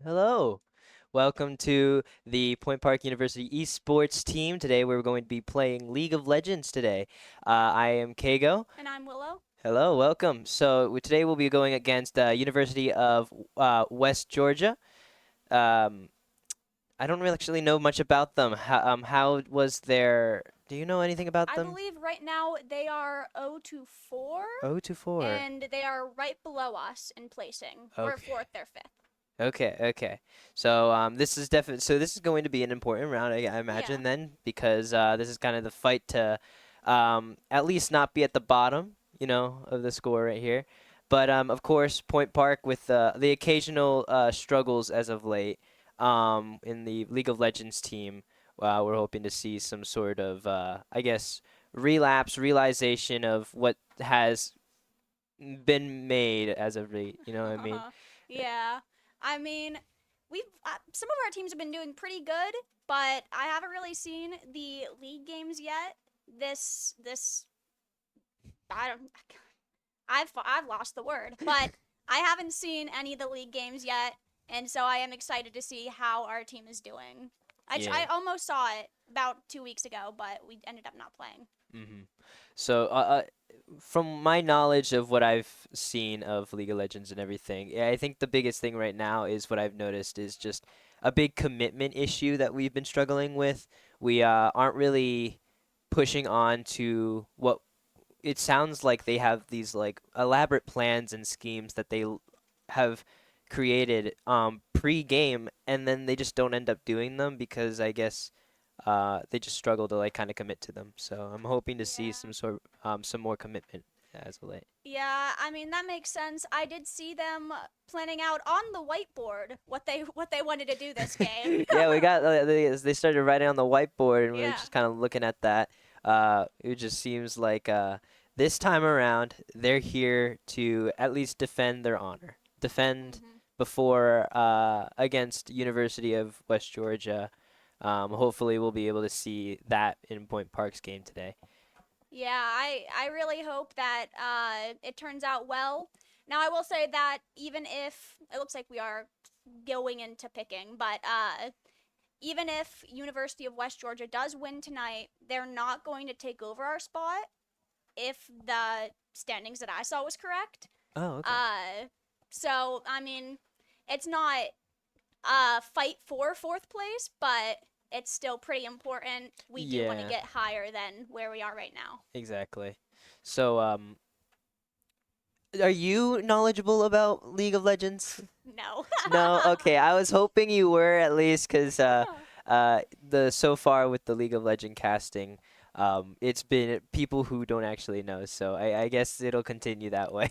Hello. Welcome to the Point Park University esports team. Today we're going to be playing League of Legends today. I am Kago. And I'm Willow. Hello, welcome. Today we'll be going against University of West Georgia. Um, I don't really actually know much about them. How was their? Do you know anything about I them? believe right now they are 0-4, 0-4. and they are right below us in placing. We're Okay. fourth, they're fifth. Okay. This is definitely this is going to be an important round, I Yeah. imagine then, because this is kind of the fight to at least not be at the bottom, of the score right here. But of course, Point Park with the occasional struggles as of late in the League of Legends team. We're hoping to see some sort of I guess realization of what has been made as of late. You know what I mean? Yeah. I mean, we've some of our teams have been doing pretty good, but I haven't really seen the league games yet. This I don't I've lost the word, but I haven't seen any of the league games yet, and so I am excited to see how our team is doing. I Yeah. almost saw it about 2 weeks ago, but we ended up not playing. hmm So, from my knowledge of what I've seen of League of Legends and everything, yeah, I think the biggest thing right now is what I've noticed is just a big commitment issue that we've been struggling with. We aren't really pushing on to what it sounds like they have these like elaborate plans and schemes that have created pre-game, and then they just don't end up doing them because I guess they just struggle to like kind of commit to them. So I'm hoping to see Yeah. some more commitment as of late. Yeah, I mean that makes sense. I did see them planning out on the whiteboard what they wanted to do this game. Yeah, we got they started writing on the whiteboard, and we were Yeah. just kind of looking at that. It just seems like this time around they're here to at least defend their honor, defend Mhm. before against University of West Georgia. Hopefully, we'll be able to see that in Point Park's game today. Yeah, I really hope that it turns out well. Now I will say that even if it looks like we are going into picking, but even if University of West Georgia does win tonight, they're not going to take over our spot if the standings that I saw was correct. Oh, okay. Uh, so I mean, it's not fight for fourth place, but it's still pretty important. We do want to Yeah, get higher than where we are right now. exactly. So, are you knowledgeable about League of Legends? No. No, okay. I was hoping you were at least, because the so far with the League of Legend casting, it's been people who don't actually know. So I guess it'll continue that way.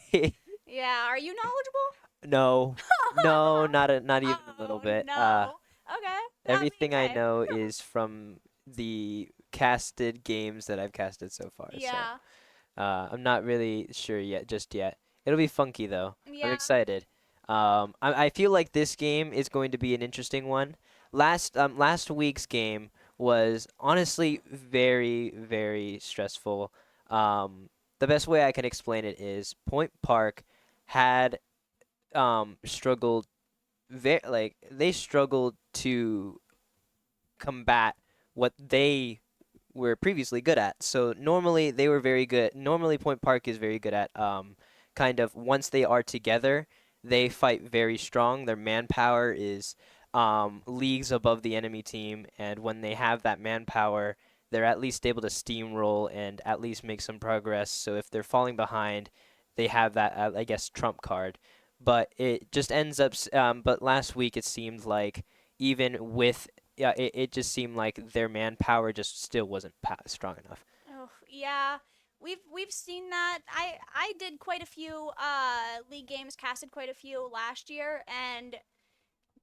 Yeah, are you knowledgeable? No, no, not even a little Oh bit. no. Okay, that Everything means I hey. know is from the casted games that I've casted so far. So Yeah, I'm not really sure yet, just yet. It'll be funky though. I'm yeah. excited. I feel like this game is going to be an interesting one. Last week's game was honestly very stressful. The best way I can explain it is Point Park had struggled they struggled to combat what they were previously good at. So normally they were very good. Normally Point Park is very good at kind of once they are together, they fight very strong. Their manpower is leagues above the enemy team, and when they have that manpower, they're at least able to steamroll and at least make some progress. So if they're falling behind, they have that I guess trump card. But it just ends up. But last week it seemed like even with yeah, it just seemed like their manpower just still wasn't strong enough. Oh, yeah. We've seen that. I did quite a few league games, casted quite a few last year, and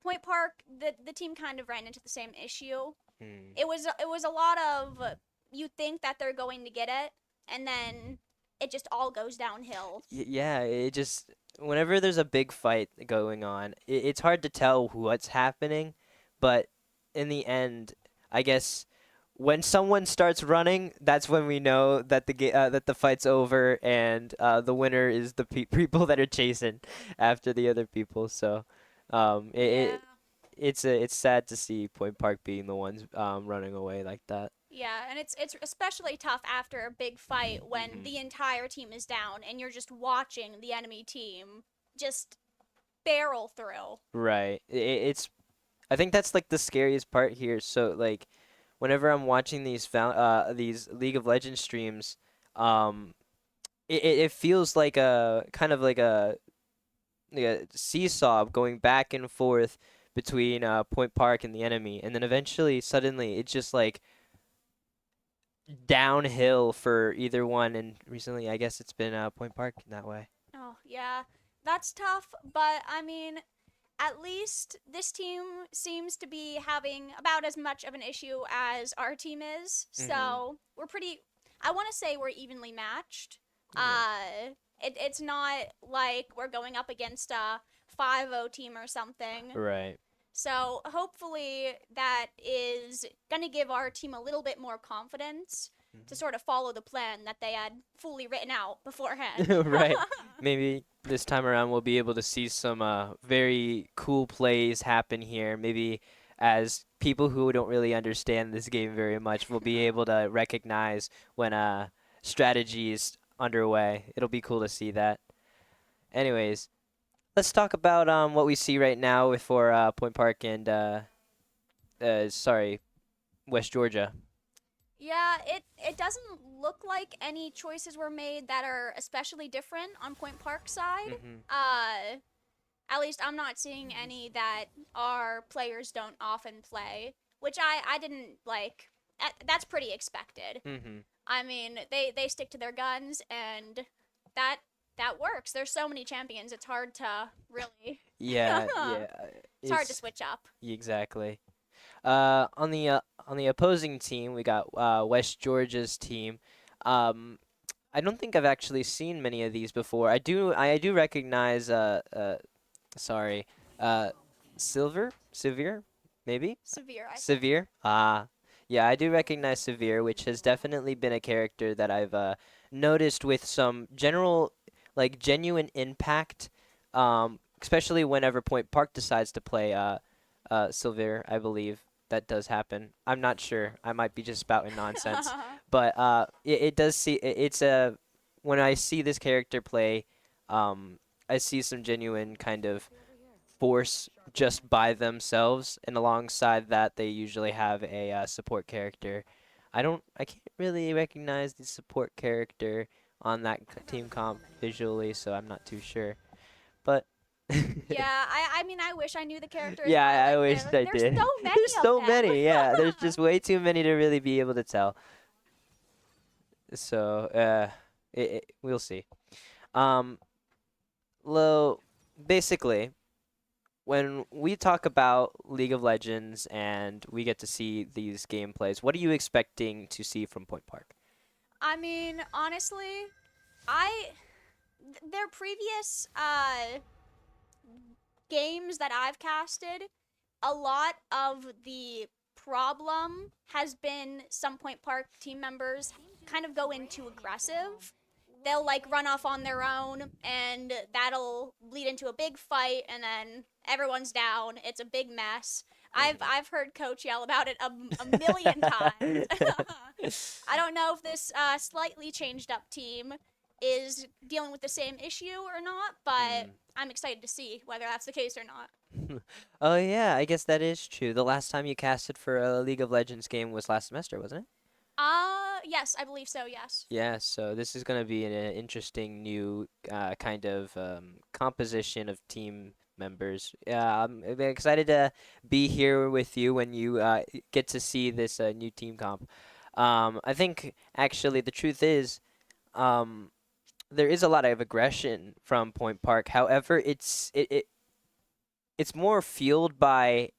Point Park, the team kind of ran into the same issue. Hmm. It was a lot of you think that they're going to get it, and then it just all goes downhill. Yeah, it just whenever there's a big fight going on, it's hard to tell what's happening, but in the end, I guess when someone starts running, that's when we know that that the fight's over and the winner is the people that are chasing after the other people. So, Yeah. it's sad to see Point Park being the ones running away like that. Yeah, and it's especially tough after a big fight when Hmm. the entire team is down and you're just watching the enemy team just barrel through. Right. It's I think that's like the scariest part here. So like whenever I'm watching these League of Legends streams, um it feels like a kind of like a seesaw going back and forth between Point Park and the enemy, and then eventually suddenly it's just like downhill for either one. And recently, I guess it's been Point Park in that way. Oh, yeah. That's tough, but I mean, at least this team seems to be having about as much of an issue as our team is. Hmm. So, we're pretty I want to say we're evenly matched. Yeah. It's not like we're going up against a 5-0 team or something. Right. So hopefully that is going to give our team a little bit more confidence to Hmm. sort of follow the plan that they had fully written out beforehand. Right. Maybe this time around we'll be able to see some very cool plays happen here. Maybe as people who don't really understand this game very much will be able to recognize when strategy is underway. It'll be cool to see that. Anyways, let's talk about what we see right now for Point Park and sorry, West Georgia. Yeah, it doesn't look like any choices were made that are especially different on Point Park side. Mhm. Uh at least I'm not seeing any that our players don't often play, which I didn't like. That's pretty expected. Mhm. I mean, they stick to their guns, and that that works. There's so many champions. It's hard to really. Yeah, yeah. It's hard to It's switch up. exactly. On the opposing team, we got West Georgia's team. Um, I don't think I've actually seen many of these before. I do recognize sorry, uh, Severe, maybe Severe, I think. Severe. Ah, yeah, I do recognize Severe, which has definitely been a character that I've noticed with some general, like genuine impact. Especially whenever Point Park decides to play Silver, I believe that does happen. I'm not sure. I might be just spouting nonsense, but it does see it's a when I see this character play, um, I see some genuine kind of force just by themselves, and alongside that, they usually have a support character. I can't really recognize the support character on that team comp visually, so I'm not too sure. But Yeah, I mean, I wish I knew the character as yeah, well. I Like, wish I there's so did. many There's of so them. many. Yeah, there's just way too many to really be able to tell. So, we'll see. Um, Lo, basically, when we talk about League of Legends and we get to see these gameplays, what are you expecting to see from Point Park? I mean, honestly, I their previous games that I've casted, a lot of the problem has been some Point Park team members kind of go into aggressive. They'll like run off on their own, and that'll lead into a big fight, and then everyone's down. It's a big mess. I've heard Coach yell about it a million times. I don't know if this slightly changed up team is dealing with the same issue or not, but Mm. I'm excited to see whether that's the case or not. Oh yeah, I guess that is true. The last time you casted for a League of Legends game was last semester, wasn't it? Yes, I believe so, yes. Yeah, so this is going to be an interesting new kind of composition of team members. Yeah, I'm excited to be here with you when you get to see this new team comp. I think actually the truth is um, there is a lot of aggression from Point Park. However, it's more fueled by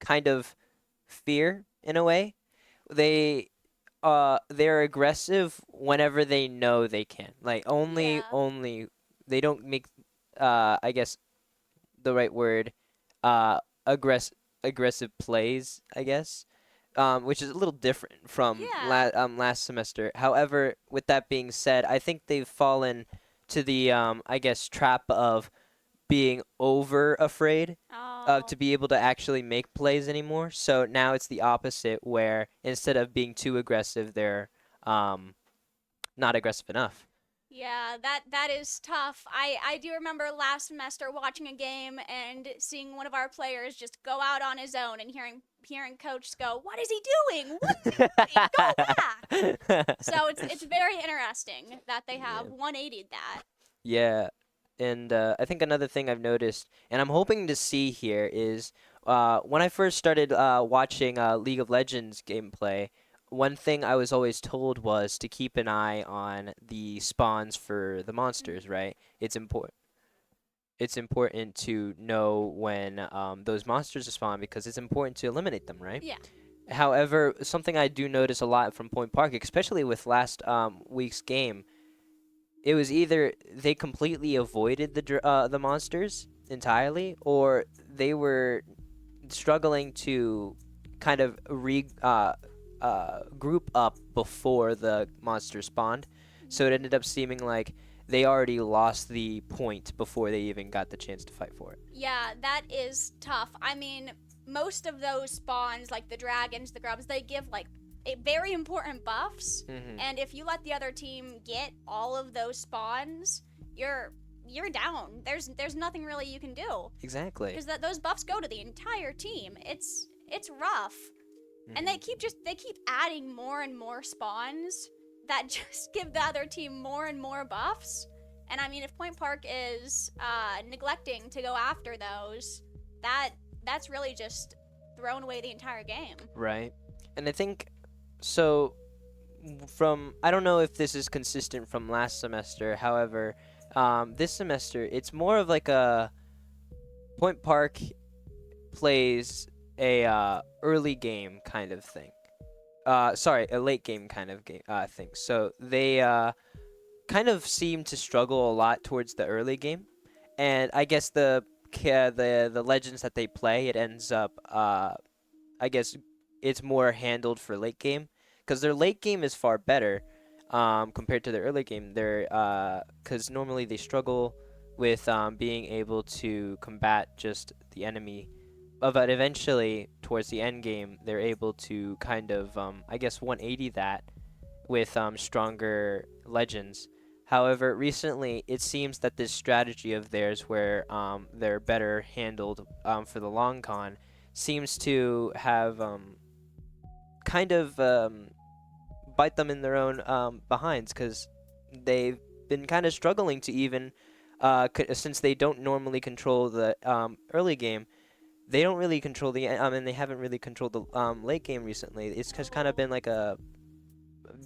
kind of fear in a way. They they're aggressive whenever they know they can. Like Yeah. only they don't make I guess the right word aggressive plays, I guess. Which is a little different from Yeah. last semester. However, with that being said, I think they've fallen to the I guess trap of being over afraid Oh, to be able to actually make plays anymore. So now it's the opposite, where instead of being too aggressive, they're um, not aggressive enough. yeah, that is tough. I do remember last semester watching a game and seeing one of our players just go out on his own and hearing coach go, "What is he doing? What is he doing? Go back." So it's very interesting that they have Yeah. 180'd that. Yeah, and I think another thing I've noticed, and I'm hoping to see here, is when I first started watching League of Legends gameplay, one thing I was always told was to keep an eye on the spawns for the Mhm. monsters, right? It's important to know when those monsters spawn because it's important to eliminate them, right? Yeah. However, something I do notice a lot from Point Park, especially with last week's game, it was either they completely avoided the monsters entirely, or they were struggling to kind of group up before the monster spawned. So it ended up seeming like they already lost the point before they even got the chance to fight for it. Yeah, that is tough. I mean, most of those spawns, like the dragons, the grubs, they give like very important buffs. Hmm. And if you let the other team get all of those spawns, you're down. There's nothing really you can do Exactly. because that those buffs go to the entire team. It's rough, and Hmm. they keep adding more and more spawns that just give the other team more and more buffs. And I mean, if Point Park is neglecting to go after those, that that's really just thrown away the entire game. Right. And I think so. From I don't know if this is consistent from last semester. However, this semester it's more of like a Point Park plays a early game kind of thing. Sorry, a late game kind of game thing. So they kind of seem to struggle a lot towards the early game, and I guess the legends that they play, it ends up I guess it's more handled for late game because their late game is far better compared to their early game. They're because normally they struggle with being able to combat just the enemy, but eventually towards the end game they're able to kind of I guess 180 that with stronger legends. However, recently it seems that this strategy of theirs, where they're better handled for the long con, seems to have kind of bite them in their own behinds because they've been kind of struggling to even since they don't normally control the early game. They don't really control and they haven't really controlled the late game recently. It's just kind of Oh. been like a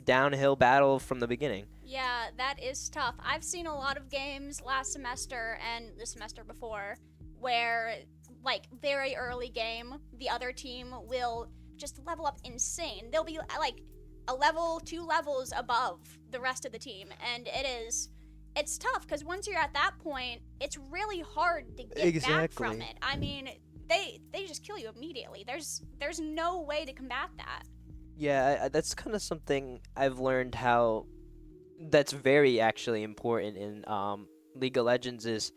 downhill battle from the beginning. Yeah, that is tough. I've seen a lot of games last semester and the semester before where, like, very early game, the other team will just level up insane. They'll be like a level, 2 levels above the rest of the team, and it's tough because once you're at that point, it's really hard to get back from Exactly. it. I mean, they just kill you immediately. There's no way to combat that. Yeah, that's kind of something I've learned how that's very actually important in League of Legends is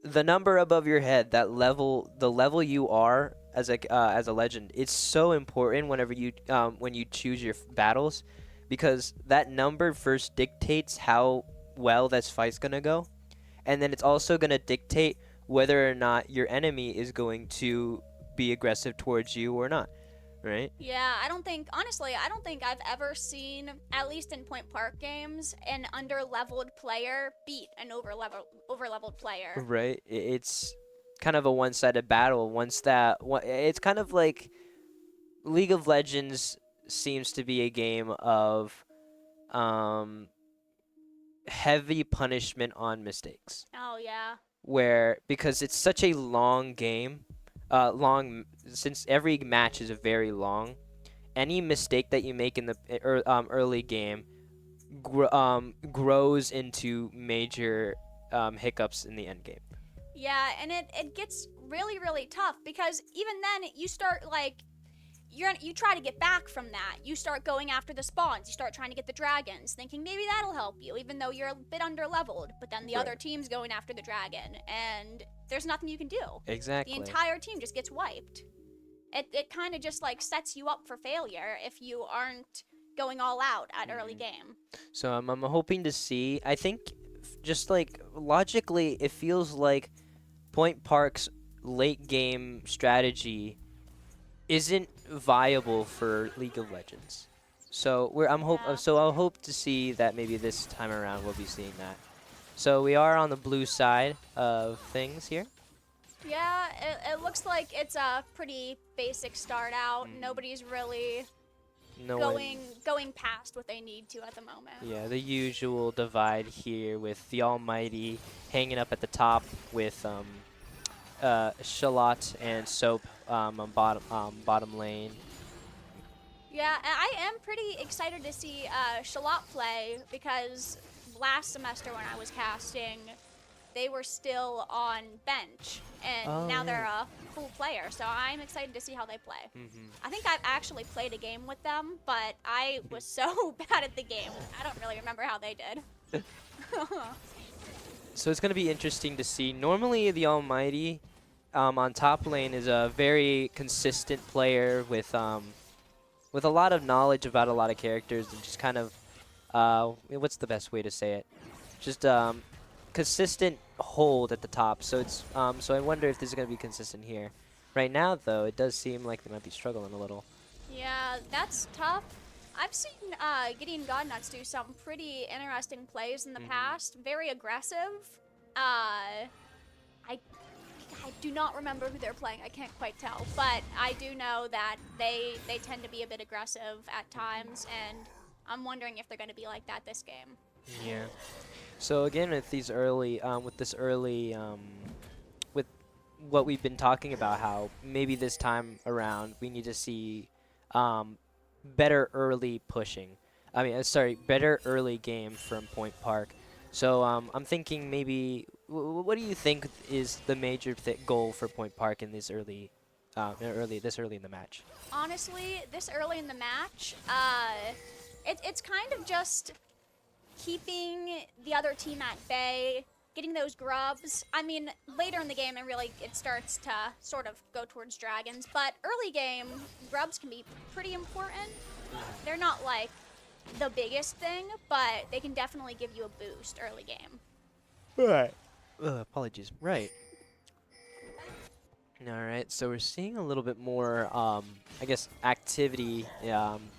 the number above your head, that level, the level you are as a legend. It's so important whenever you when you choose your battles, because that number first dictates how well this fight's gonna go, and then it's also gonna dictate whether or not your enemy is going to be aggressive towards you or not, right? Yeah, I don't think I've ever seen, at least in Point Park games, an under-leveled player beat an over-leveled player. Right. It's kind of a one-sided battle. It's kind of like League of Legends seems to be a game of um, heavy punishment on mistakes, Oh yeah. where because it's such a long game, since every match is very long. Any mistake that you make in the early game grows into major hiccups in the end game. Yeah, and it gets really really tough because even then you try to get back from that. You start going after the spawns. You start trying to get the dragons, thinking maybe that'll help you, even though you're a bit under-leveled. But then the Right. other team's going after the dragon, and there's nothing you can do. Exactly. The entire team just gets wiped. It kind of just like sets you up for failure if you aren't going all out at early game. So I'm hoping to see. I think just like logically, it feels like Point Park's late game strategy isn't viable for League of Legends. So Yeah. so I'll hope to see that maybe this time around we'll be seeing that. So we are on the blue side of things here. Yeah, it looks like it's a pretty basic start out. Mm. Nobody's really No one. going past what they need to at the moment. Yeah, the usual divide here with the Almighty hanging up at the top with Shalot and Soap on bottom lane. Yeah, and I am pretty excited to see Shalot play because last semester when I was casting, they were still on bench, and Oh, now they're yeah. a full player. So I'm excited to see how they play. Mm-hmm. I think I've actually played a game with them, but I was so bad at the game. I don't really remember how they did. So it's going to be interesting to see. Normally, the Almighty on top lane is a very consistent player with a lot of knowledge about a lot of characters and just kind of what's the best way to say it? Just consistent hold at the top. So it's so I wonder if this is going to be consistent here. Right now, though, it does seem like they might be struggling a little. Yeah, that's tough. I've seen Gideon Godnuts do some pretty interesting plays in the past. Very aggressive. I do not remember who they're playing. I can't quite tell, but I do know that they tend to be a bit aggressive at times, and I'm wondering if they're going to be like that this game. Yeah. So again, with these early, with what we've been talking about, how maybe this time around we need to see better early pushing. Sorry, better early game from Point Park. So I'm thinking maybe, what do you think is the major goal for Point Park in this early in the match? Honestly, this early in the match, it's kind of just keeping the other team at bay, getting those grubs. I mean, later in the game, it starts to sort of go towards dragons, but early game, grubs can be pretty important. They're not like the biggest thing, but they can definitely give you a boost early game. Right. Apologies. Right. All right. So we're seeing a little bit more, I guess, activity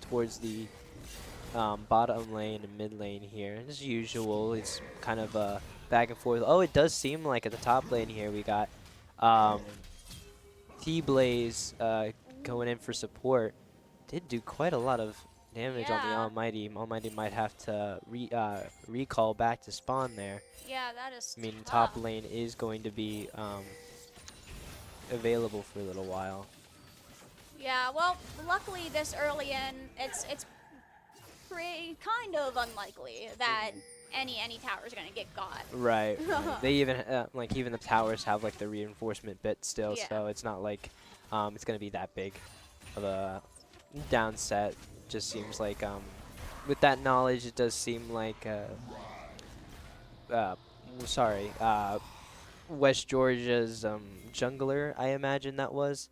towards the bottom lane and mid lane here. As usual, it's kind of a back and forth. Oh, it does seem like at the top lane here we got T-Blaze going in for support. Did do quite a lot of damage on the Yeah. Almighty. Almighty might have to recall back to spawn there. Yeah, that is I mean, tough. top lane is going to be available for a little while. Yeah, well, luckily this early in, it's pretty kind of unlikely that any tower is gonna get got. Right. They even even the towers have like the reinforcement bit still, Yeah. so it's not like it's gonna be that big of a downset. Just seems like with that knowledge, it does seem like West Georgia's jungler, I imagine that was,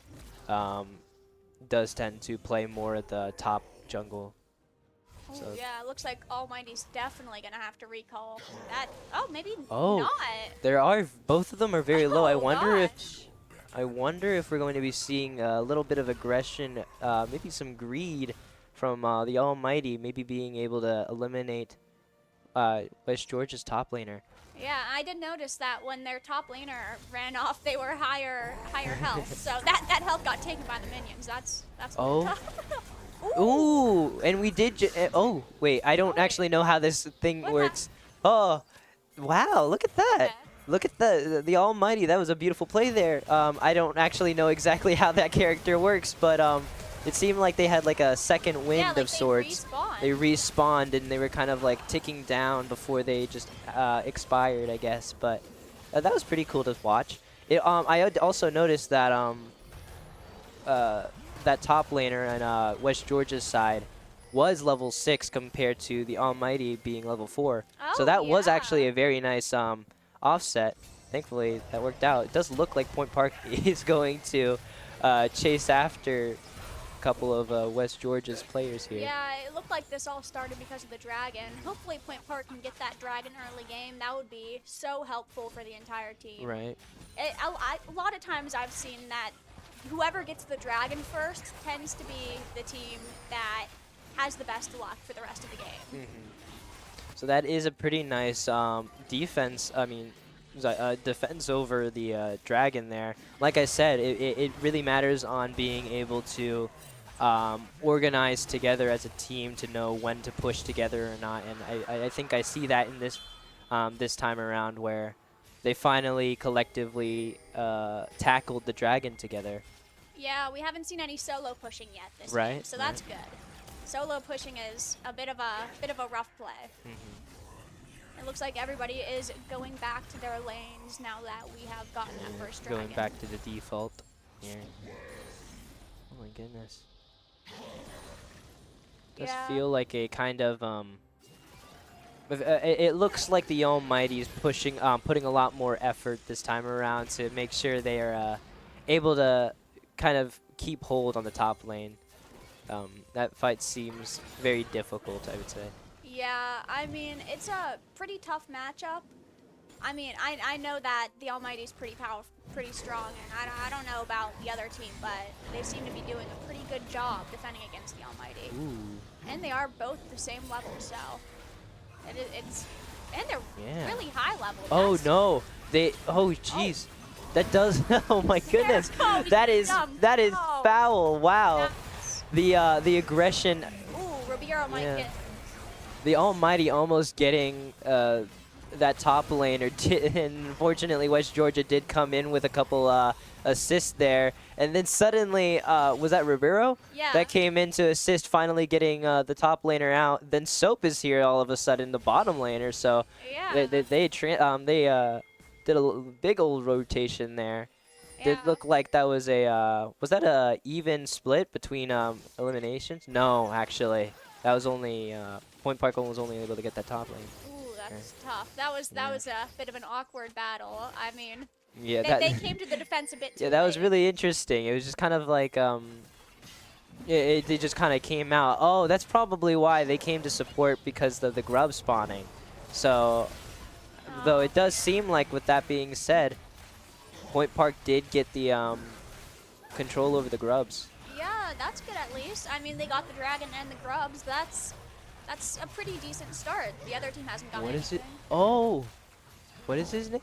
does tend to play more at the top jungle. Oh, So- yeah, it looks like Almighty's definitely gonna have to recall that. Oh, maybe Oh, not. There are both of them are very low. I Oh, wonder gosh. if we're going to be seeing a little bit of aggression, maybe some greed from the Almighty, maybe being able to eliminate West Georgia's top laner. Yeah, I did notice that when their top laner ran off, they were higher health. So that health got taken by the minions. That's Oh. Ooh, and we did. Oh, wait, I don't actually know how this thing What works. Oh, wow! Look at that. Okay. Look at the Almighty. That was a beautiful play there. I don't actually know exactly how that character works, but it seemed like they had like a second wind Yeah, like of sorts. They respawned and they were kind of like ticking down before they just expired, I guess. But that was pretty cool to watch. I had also noticed that that top laner on West Georgia's side was level 6 compared to the Almighty being level 4. So Oh, that was yeah. actually a very nice offset. Thankfully, that worked out. It does look like Point Park is going to chase after a couple of West Georgia's players here. Yeah, it looked like this all started because of the dragon. Hopefully Point Park can get that dragon early game. That would be so helpful for the entire team. Right. A lot of times I've seen that whoever gets the dragon first tends to be the team that has the best luck for the rest of the game. So that is a pretty nice defense. I mean, defense over the dragon there. Like I said, it really matters on being able to organize together as a team to know when to push together or not. And I think I see that in this this time around where they finally collectively tackled the dragon together. Yeah, we haven't seen any solo pushing yet this Right, game, so that's good. Solo pushing is a bit of a rough play. It looks like everybody is going back to their lanes now that we have gotten that first dragon. Going back to the default here. Oh my goodness. Does Yeah. feel like a kind of it looks like the Almighty is pushing putting a lot more effort this time around to make sure they are able to kind of keep hold on the top lane. That fight seems very difficult, I would say. Yeah, I mean, it's a pretty tough matchup. I mean, I know that the Almighty's pretty powerful, pretty strong, and I don't know about the other team, but they seem to be doing a pretty good job defending against the Almighty. Ooh. And they are both the same level, so it's and they're Yeah. really high level. Oh That's- no. Oh jeez. That does oh my goodness. Oh, That is dumb. that is Oh. foul. Wow. That's- The aggression. Ooh, Ribeiro might Yeah. get. The Almighty almost getting that top laner. And unfortunately, West Georgia did come in with a couple assists there. And then suddenly, was that Ribeiro? Yeah. That came in to assist, finally getting the top laner out. Then Soap is here all of a sudden, the bottom laner. So Yeah. they did a big old rotation there. Did Yeah. look like that was a even split between eliminations? No, actually. That was only Point Park was only able to get that top lane. Ooh, that's tough. That was a bit of an awkward battle. I mean, Yeah, they came to the defense a bit too yeah, that was late. really interesting. It was just kind of like they just kind of came out. Oh, that's probably why they came to support, because of the grub spawning. So, though it does seem like, with that being said, Point Park did get the control over the grubs. Yeah, that's good at least. I mean, they got the dragon and the grubs. That's a pretty decent start. The other team hasn't gotten What is it? anything. Oh, what is his name?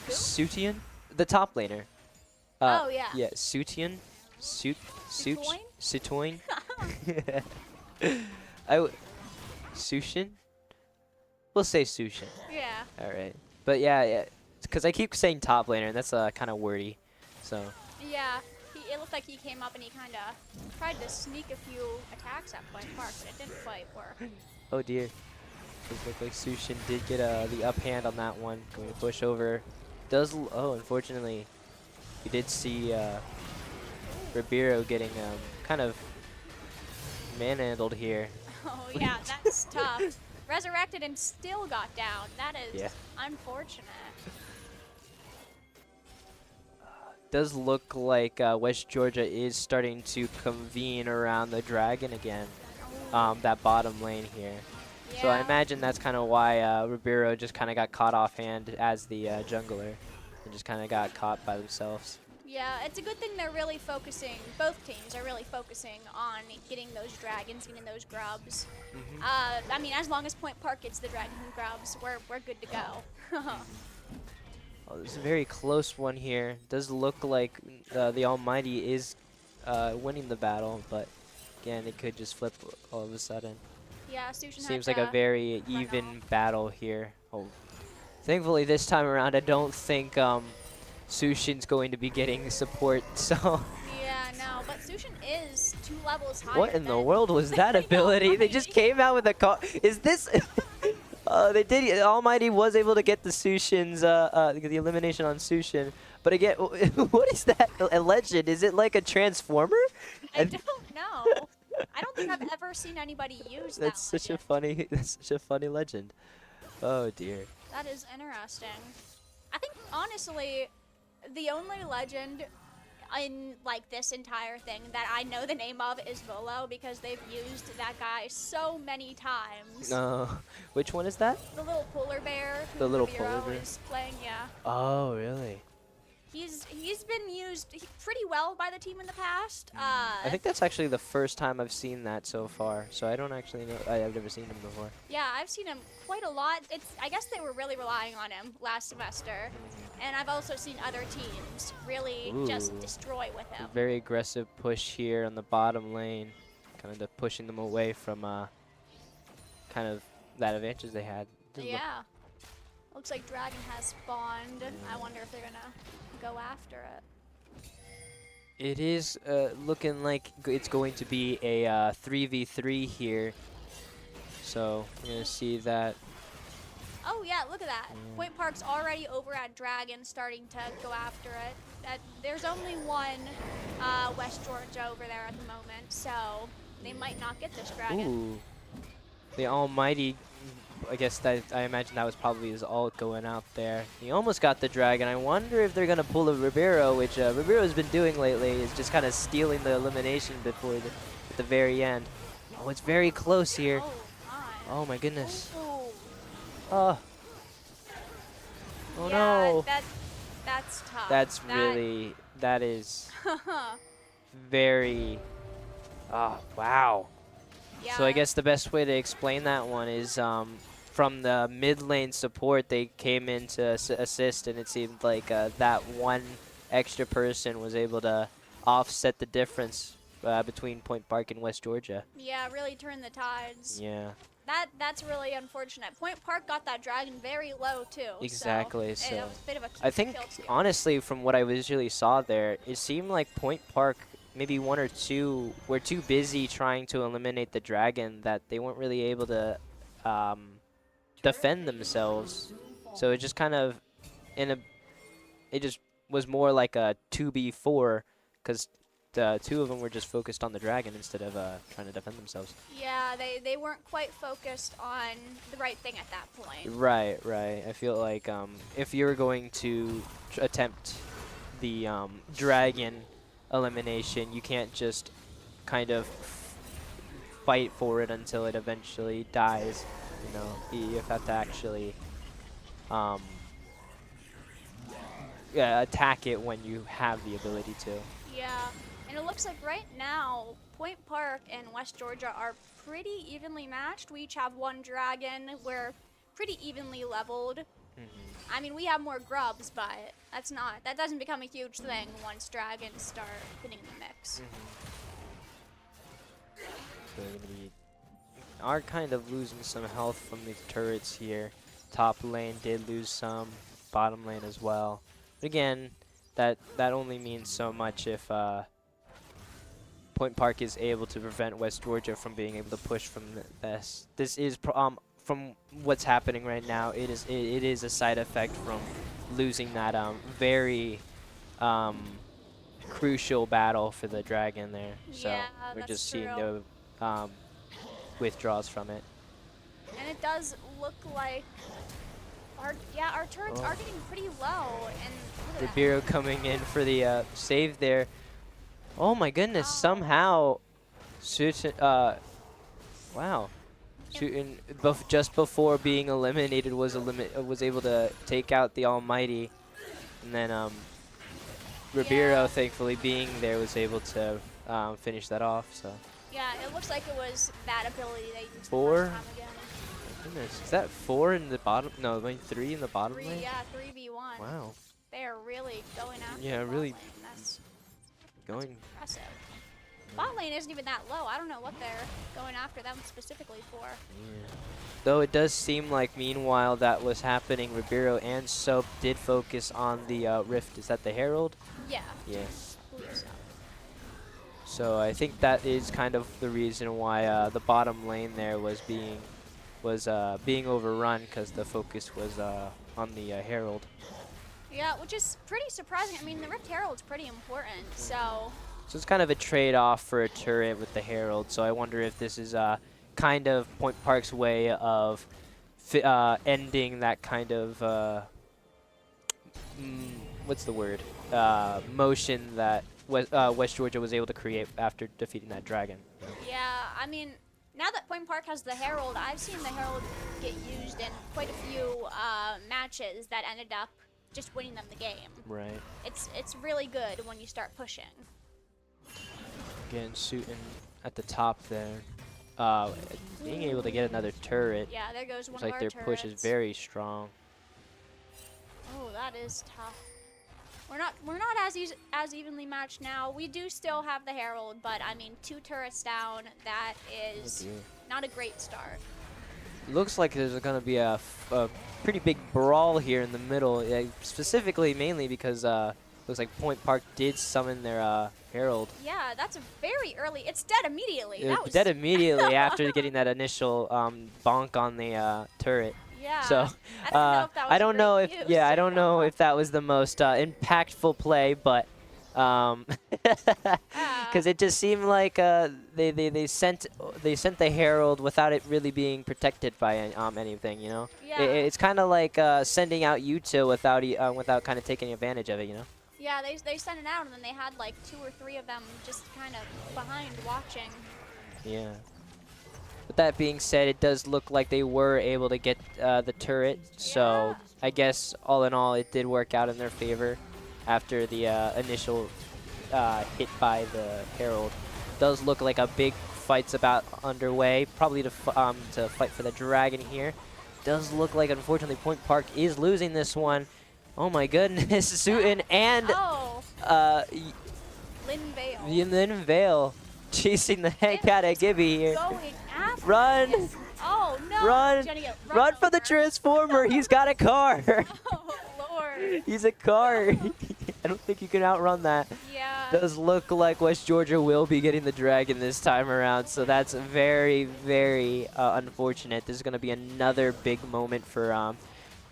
Sutian? The top laner. Oh, yeah. Yeah, Sutian. Sutoin? Sutoin. Sushin? We'll say Sushin. Yeah. All right. But yeah, because I keep saying top laner, and that's kind of wordy. So, Yeah. It looked like he came up and he kind of tried to sneak a few attacks at Point Park, but it didn't quite work. oh dear. Does look like Sushin did get the up hand on that one. Going to push over. Oh, unfortunately, we did see Ribeiro getting kind of manhandled here. Oh, yeah, that's tough. Resurrected and still got down. That is Yeah. unfortunate. Does look like West Georgia is starting to convene around the dragon again. That bottom lane here. Yeah. So I imagine that's kind of why Ribeiro just kind of got caught offhand as the jungler and just kind of got caught by themselves. Yeah, it's a good thing they're really focusing, both teams are really focusing on getting those dragons, getting those grubs. I mean, as long as Point Park gets the dragon and grubs, we're good to go. Oh, there's a very close one here. Does look like the Almighty is winning the battle, but again, it could just flip all of a sudden. Yeah, Sushin Seems had like a to very run even off. battle here. Oh, thankfully this time around, I don't think Sushin's going to be getting support. So, Yeah, no, but Sushin is 2 levels higher what in the than- world was that I know, ability? They just right? came out with a call. Is this? They did. Almighty was able to get the Sushin's the elimination on Sushin. But again, what is that? A legend? Is it like a transformer? I don't know. I don't think I've ever seen anybody use that That's such a legend. funny. That's such a funny legend. Oh dear. That is interesting. I think honestly, the only legend in like this entire thing that I know the name of is Volo because they've used that guy so many times. No. Which one is that? The little polar bear who The little Rivero polar bear? is playing, yeah. Oh really? He's been used pretty well by the team in the past. I think that's actually the first time I've seen that so far. So I don't actually know. I've never seen him before. Yeah, I've seen him quite a lot. I guess they were really relying on him last semester. And I've also seen other teams really just Ooh. destroy with him. Very aggressive push here on the bottom lane, kind of pushing them away from kind of that advantage they had. Yeah. Looks like Dragon has spawned. I wonder if they're gonna go after it. It is looking like it's going to be a 3v3 here. So we're gonna see that. Oh yeah, look at that. Yeah. Point Park's already over at Dragon, starting to go after it. There's only one West Georgia over there at the moment, so they might not get this Dragon. Ooh, the Almighty. I guess that I imagine that was probably his ult going out there. He almost got the dragon. I wonder if they're gonna pull a Ribeiro, which Ribeiro's been doing lately, is just kind of stealing the elimination before at the very end. Oh, it's very close here. Oh my. Oh my goodness. Ooh. Oh. Oh Yeah, no. that's tough. That's really. That is very. Oh wow. Yeah. So I guess the best way to explain that one is from the mid lane support, they came in to assist, and it seemed like that one extra person was able to offset the difference between Point Park and West Georgia. Yeah, really turn the tides. Yeah. That's really unfortunate. Point Park got that dragon very low too. Exactly. So, So it was a bit of a I think kill steal. honestly, from what I visually saw there, it seemed like Point Park, maybe one or two, were too busy trying to eliminate the dragon that they weren't really able to defend themselves. So it just kind of it just was more like a 2v4 because the two of them were just focused on the dragon instead of trying to defend themselves. Yeah, they weren't quite focused on the right thing at that point. Right, right. I feel like if you're going to attempt the dragon elimination, you can't just kind of fight for it until it eventually dies. You know, you have to actually attack it when you have the ability to. Yeah, and it looks like right now Point Park and West Georgia are pretty evenly matched. We each have one dragon. We're pretty evenly leveled. I mean, we have more grubs, but that doesn't become a huge thing once dragons start hitting the mix. So we are kind of losing some health from these turrets here. Top lane did lose some, bottom lane as well. But again, that only means so much if Point Park is able to prevent West Georgia from being able to push from this. This is from what's happening right now. It is a side effect from losing that very crucial battle for the dragon there. So Yeah, we're that's just seeing true. no withdrawals from it. And it does look like our turrets are getting pretty low. And look at that. Ribeiro coming in for the save there. Oh my goodness! Oh. Somehow, wow. Shooting just before being eliminated was able to take out the Almighty, and then Ribeiro, Yeah. thankfully being there, was able to finish that off. So Yeah, it looks like it was that ability they used the 4? first time again. my goodness, is that 4 in the bottom? No, I mean 3 in the bottom lane. Yeah, 3v1. Wow, They are really going after Yeah, the bot really lane. That's going. impressive. Bot lane isn't even that low. I don't know what they're going after them specifically for. Yeah. Though it does seem like, meanwhile, that was happening, Ribeiro and Soap did focus on the Rift. Is that the Herald? Yeah. Yeah. I believe so. So I think that is kind of the reason why the bottom lane there was being was being overrun because the focus was on the Herald. Yeah, which is pretty surprising. I mean, the Rift Herald's pretty important, so... So it's kind of a trade-off for a turret with the Herald. So I wonder if this is kind of Point Park's way of ending that kind of what's the word? Motion that West Georgia was able to create after defeating that dragon. Yeah, I mean, now that Point Park has the Herald, I've seen the Herald get used in quite a few matches that ended up just winning them the game. Right. It's really good when you start pushing. Again, Suiton at the top there. Being able to get another turret. Yeah, there goes one Looks of like our their turrets. push is very strong. Oh, that is tough. We're not as evenly matched now. We do still have the Herald, but I mean, 2 turrets down. That is not a great start. Looks like there's going to be a pretty big brawl here in the middle, specifically mainly because looks like Point Park did summon their Herald. Yeah, that's a very early. It's dead immediately. That was Dead immediately after getting that initial bonk on the turret. Yeah. So I don't know if that was I don't know if I don't know if that was the most impactful play, but because it just seemed like they sent the Herald without it really being protected by anything, you know. Yeah. It's kind of like sending out Yuta without kind of taking advantage of it, you know. Yeah, they sent it out, and then they had like 2 or 3 of them just kind of behind watching. Yeah. With that being said, it does look like they were able to get the turret, so I guess all in all, it did work out in their favor after the initial hit by the Herald. Does look like a big fight's about underway, probably to fight for the dragon here. Does look like, unfortunately, Point Park is losing this one. Oh my goodness, Suiton and Lin Vale. Lin Vale chasing the heck out of Gibby here. Going after Run! him. Oh no! Run! Jenny, Run for the over. Transformer! He's got a car! Oh Lord! He's a car! I don't think you can outrun that. Yeah. Does look like West Georgia will be getting the dragon this time around, so that's very, very unfortunate. This is going to be another big moment for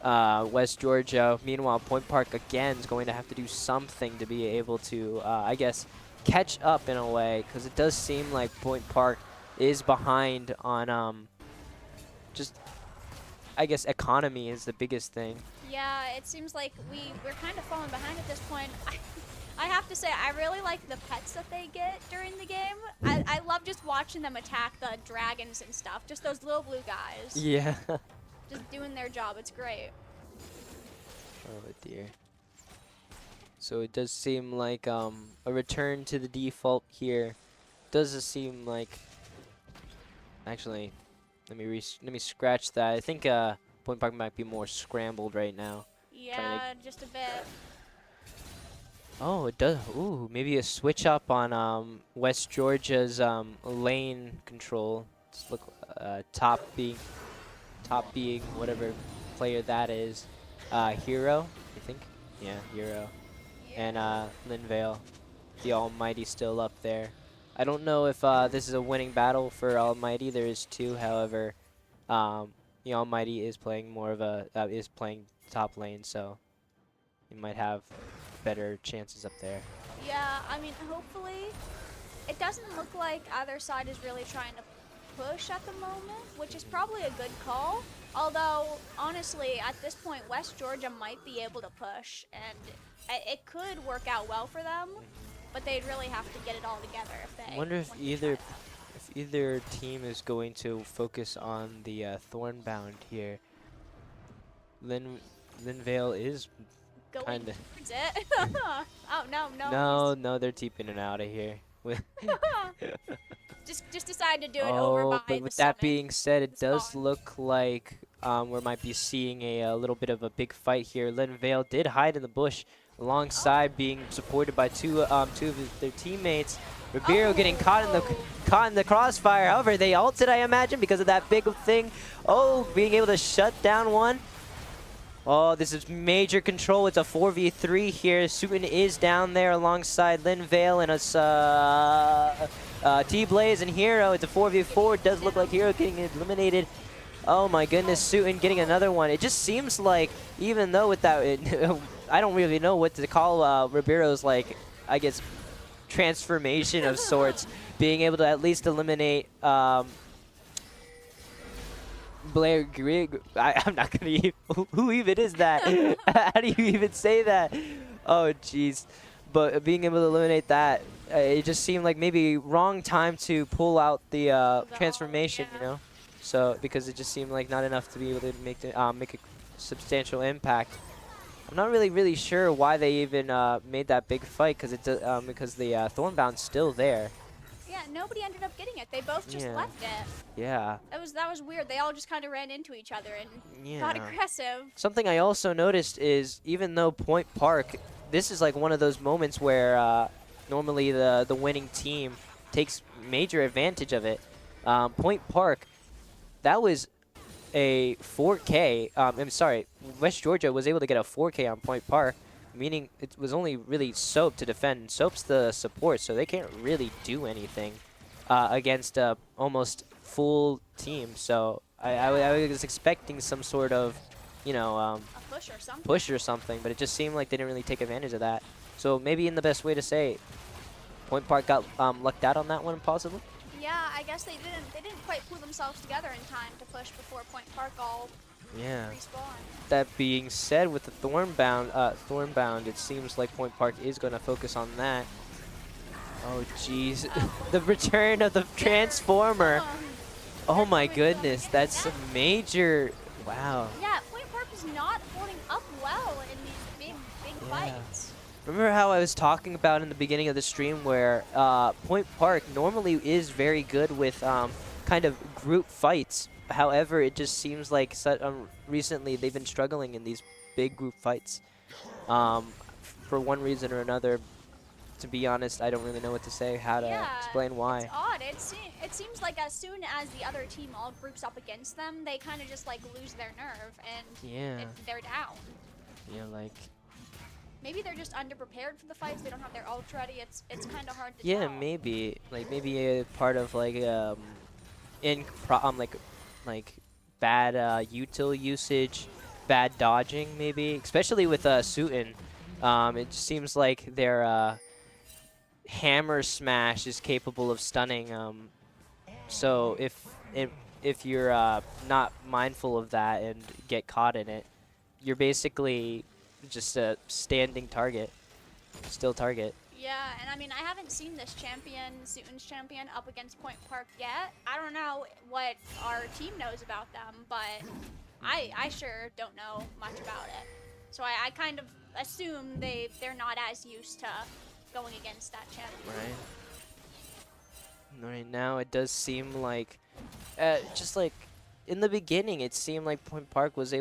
West Georgia. Meanwhile, Point Park again is going to have to do something to be able to, I guess, catch up in a way, because it does seem like Point Park is behind on just, I guess, economy is the biggest thing. Yeah, it seems like we're kind of falling behind at this point. I have to say, I really like the pets that they get during the game. I love just watching them attack the dragons and stuff. Just those little blue guys. Yeah. Just doing their job. It's great. Oh dear. So it does seem like a return to the default here. Does it seem like? Actually, let me scratch that. I think Point Park might be more scrambled right now. Yeah, just a bit. Oh, it does. Ooh, maybe a switch up on West Georgia's lane control. Just look, top being whatever player that is. Hero, I think. Yeah, Hero. And Lin Vale, the Almighty, still up there. I don't know if this is a winning battle for Almighty. There is 2, however, the Almighty is playing more of a is playing top lane, so he might have better chances up there. Yeah, I mean, hopefully, it doesn't look like either side is really trying to push at the moment, which is probably a good call. Although, honestly, at this point, West Georgia might be able to push, and it could work out well for them, but they'd really have to get it all together if they. I wonder if either team is going to focus on the Thornbound here. Lin Vale is Going kind of. towards it. Oh no. No, they're teeping it out of here. just decide to do it over by but the with that summon. being said, it does spawn. look like we might be seeing a little bit of a big fight here. Lin Vale did hide in the bush alongside being supported by two of their teammates. Ribeiro getting caught in the crossfire. However, they ulted, I imagine, because of that big thing. Oh, being able to shut down one. Oh, this is major control. It's a 4v3 here. Suiton is down there alongside Lin Vale and us T-Blaze and Hero. It's a 4v4. It does look like Hero getting eliminated. Oh my goodness, Sutin getting another one. It just seems like, even though with that, I don't really know what to call Ribero's, like, I guess, transformation of sorts, being able to at least eliminate Blair Grig. I'm not going to even, who even is that? How do you even say that? Oh, jeez. But being able to eliminate that, it just seemed like maybe wrong time to pull out the transformation, you yeah. know? So, because it just seemed like not enough to be able to make a substantial impact. I'm not really sure why they even made that big fight, because because the Thornbound's still there. Yeah, nobody ended up getting it. They both just Yeah. left it. Yeah. That was weird. They all just kind of ran into each other and got Yeah. aggressive. Something I also noticed is, even though Point Park, this is like one of those moments where normally the winning team takes major advantage of it. Point Park, that was a 4K. I'm sorry, West Georgia was able to get a 4K on Point Park, meaning it was only really Soap to defend. Soap's the support, so they can't really do anything against a almost full team. So I was expecting some sort of, you know, A push or something, but it just seemed like they didn't really take advantage of that. So maybe in the best way to say it, Point Park got lucked out on that one, possibly. Yeah, I guess they didn't quite pull themselves together in time to push before Point Park all Yeah. respawned. That being said, with the Thornbound, it seems like Point Park is going to focus on that. Oh, jeez. The return of the Transformer. Oh, my goodness. That's a major... Wow. Yeah, Point Park is not holding up well in these big Yeah. fights. Remember how I was talking about in the beginning of the stream where Point Park normally is very good with kind of group fights. However, it just seems like recently they've been struggling in these big group fights. For one reason or another, to be honest, I don't really know what to say, how to explain It's why. odd. It seems like as soon as the other team all groups up against them, they kind of just like lose their nerve and Yeah. they're down. Yeah, like... Maybe they're just underprepared for the fights. They don't have their ult ready. It's kind of hard to Yeah, tell. maybe. Like, maybe a part of, like, like bad util usage, bad dodging, maybe, especially with Sutin. It just seems like their hammer smash is capable of stunning. So if you're not mindful of that and get caught in it, you're basically just a standing target, still target. Yeah, and I mean, I haven't seen this champion, Sutin's champion, up against Point Park yet. I don't know what our team knows about them, but I sure don't know much about it. So I kind of assume they're not as used to going against that champion. Right now, it does seem like, just like in the beginning, it seemed like Point Park was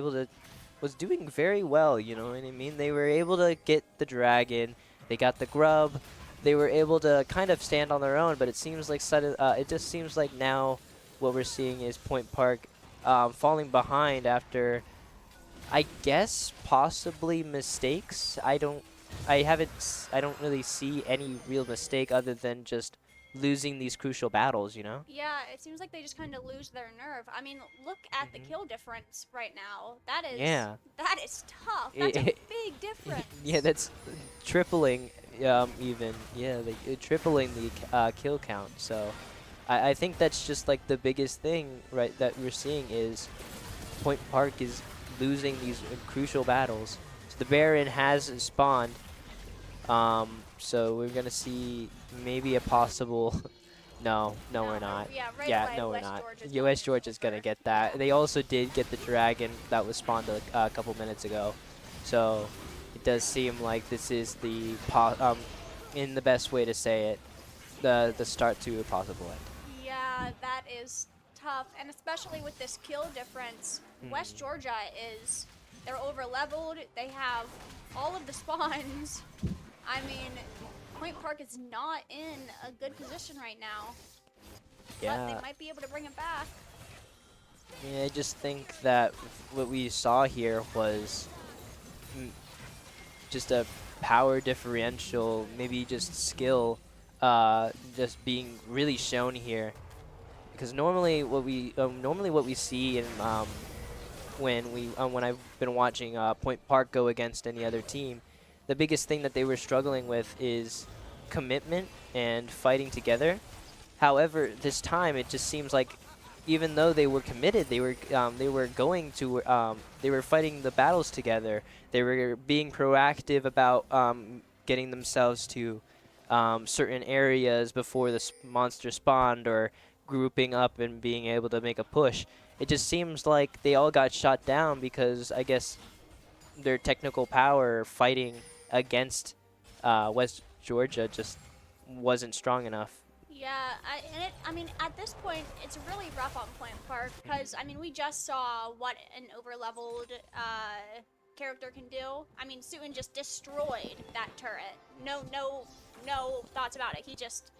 doing very well. You know what I mean? They were able to get the dragon, they got the grub, they were able to kind of stand on their own. But it seems like it just seems like now what we're seeing is Point Park falling behind after, I guess, possibly mistakes. I don't really see any real mistake other than just losing these crucial battles, you know? Yeah, it seems like they just kind of lose their nerve. I mean, look at the kill difference right now. Yeah. That is tough. That's a big difference. Yeah, that's tripling, even. Yeah, like, tripling the kill count. So I think that's just like the biggest thing, right, that we're seeing is Point Park is losing these crucial battles. So the Baron has spawned. So we're gonna see maybe a possible. No, we're not. Yeah, right Yeah, away, no, we're West not. Georgia's US going Georgia's gonna over. get that. They also did get the dragon that was spawned a couple minutes ago. So it does seem like this is the in the best way to say it, the start to a possible end. Yeah, that is tough, and especially with this kill difference, West Georgia they're over leveled. They have all of the spawns. I mean, Point Park is not in a good position right now. Yeah. But they might be able to bring it back. Yeah, I just think that what we saw here was just a power differential, maybe just skill, just being really shown here. because normally what we see in when I've been watching Point Park go against any other team, the biggest thing that they were struggling with is commitment and fighting together. However, this time it just seems like even though they were committed, they were fighting the battles together. They were being proactive about getting themselves to certain areas before the monster spawned, or grouping up and being able to make a push. It just seems like they all got shot down because I guess their technical power fighting against West Georgia just wasn't strong enough. Yeah, I mean, at this point, it's really rough on Point Park because I mean, we just saw what an overleveled character can do. I mean, Suin just destroyed that turret. No thoughts about it. He just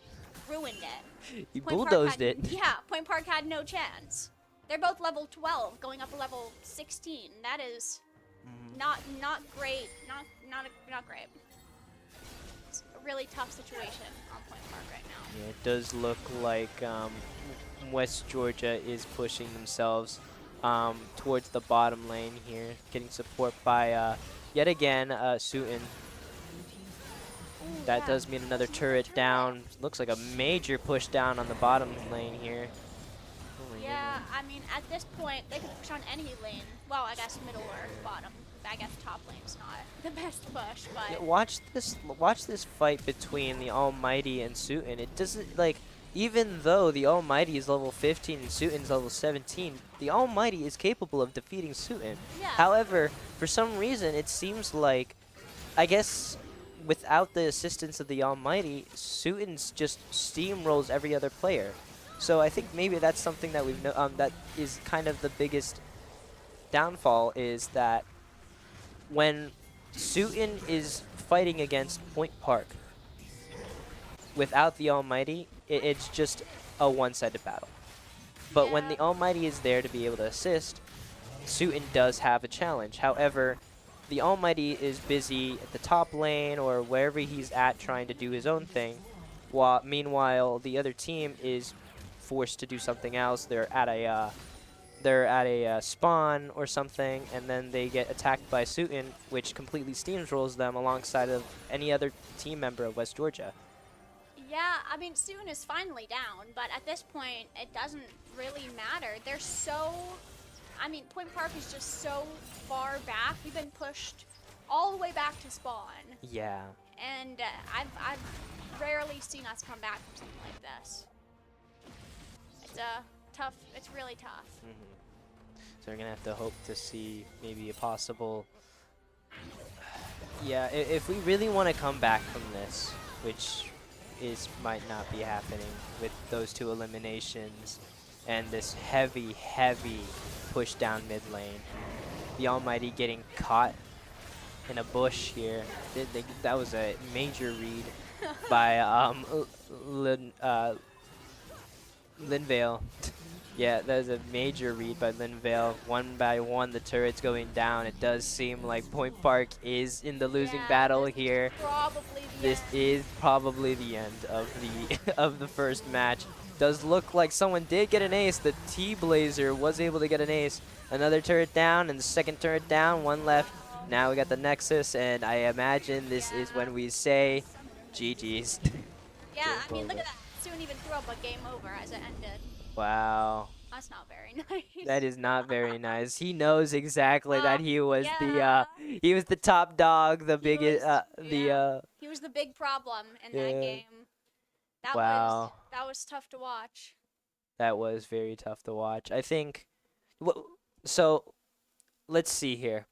ruined it. He Point Park bulldozed had, it. yeah, Point Park had no chance. They're both level 12, going up to level 16. That is not great. Not great. It's a really tough situation on Point Park right now. Yeah, it does look like West Georgia is pushing themselves towards the bottom lane here, getting support by yet again Sutin. Ooh, That yeah. does mean another Pushing turret the down. Looks like a major push down on the bottom lane here. Oh my Yeah, goodness. I mean, at this point, they could push on any lane. Well, I guess middle or bottom. I guess top lane's not the best push, Yeah, but watch this fight between the Almighty and Sutin. It doesn't like even though the Almighty is level 15 and Sutin's level 17, the Almighty is capable of defeating Sutin. yeah, However, for some reason it seems like I guess without the assistance of the Almighty, Sutin's just steamrolls every other player. So I think maybe that's something that that is kind of the biggest downfall, is that when Sutin is fighting against Point Park without the Almighty, it's just a one-sided battle. But when yeah, the Almighty is there to be able to assist, Sutin does have a challenge. However, the Almighty is busy at the top lane or wherever he's at trying to do his own thing, while meanwhile the other team is forced to do something else. They're at a spawn or something, and then they get attacked by Sutin, which completely steamrolls them alongside of any other team member of West Georgia. yeah. I mean, Soon is finally down, but at this point, it doesn't really matter. They're so. I mean, Point Park is just so far back. We've been pushed all the way back to spawn, Yeah. and I've rarely seen us come back from something like this. It's tough. It's really tough. So we're gonna have to hope to see maybe a possible. Yeah, if we really want to come back from this, which might not be happening with those two eliminations and this heavy push down mid lane, the Almighty getting caught in a bush here. That was a major read by Linvale. Yeah, that was a major read by Linvale. One by one, the turret's going down. It does seem like Point Park is in the losing Yeah, battle this is here. probably the This end. is probably the end of the of the first match. Does look like someone did get an ace. The T-Blazer was able to get an ace. Another turret down and the second turret down. One left. Now we got the Nexus, and I imagine this is when we say GG's. Yeah, Game I mean, look over. at that. Soon even threw up a game over as it ended. Wow. That's not very nice. That is not very nice. He knows exactly that Yeah. he was the top dog, the He biggest was, the yeah. He was the big problem in that yeah. game. That was Wow. that was tough to watch. That was very tough to watch. I think so let's see here.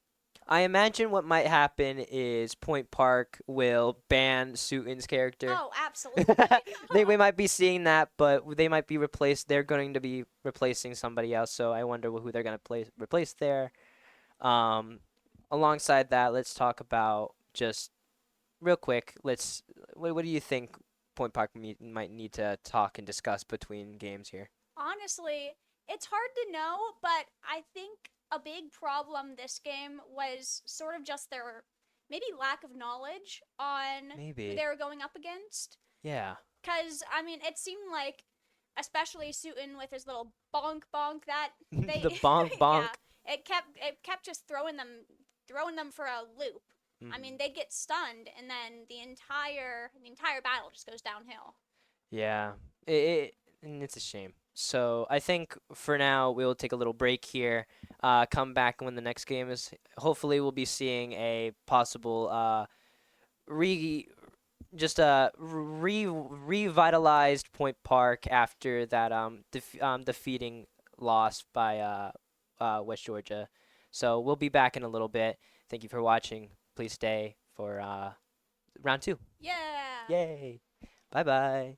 I imagine what might happen is Point Park will ban Sutin's character. Oh, absolutely. We might be seeing that, but they might be replaced. They're going to be replacing somebody else, so I wonder who they're going to replace there. Um, alongside that, let's talk about just real quick. What do you think Point Park might need to talk and discuss between games here? Honestly, it's hard to know, but I think a big problem this game was sort of just their maybe lack of knowledge on who Maybe. they were going up against. Yeah. Because, I mean, it seemed like especially Sutton with his little bonk bonk that they The bonk bonk. yeah, it kept just throwing them for a loop. I Mhm. mean, they'd get stunned, and then the entire battle just goes downhill. Yeah, and it's a shame. So I think for now we'll take a little break here. Come back when the next game is. Hopefully, we'll be seeing a possible re just a revitalized Point Park after that defeating loss by West Georgia. So we'll be back in a little bit. Thank you for watching. Please stay for round two. Yeah. Yay! Bye bye.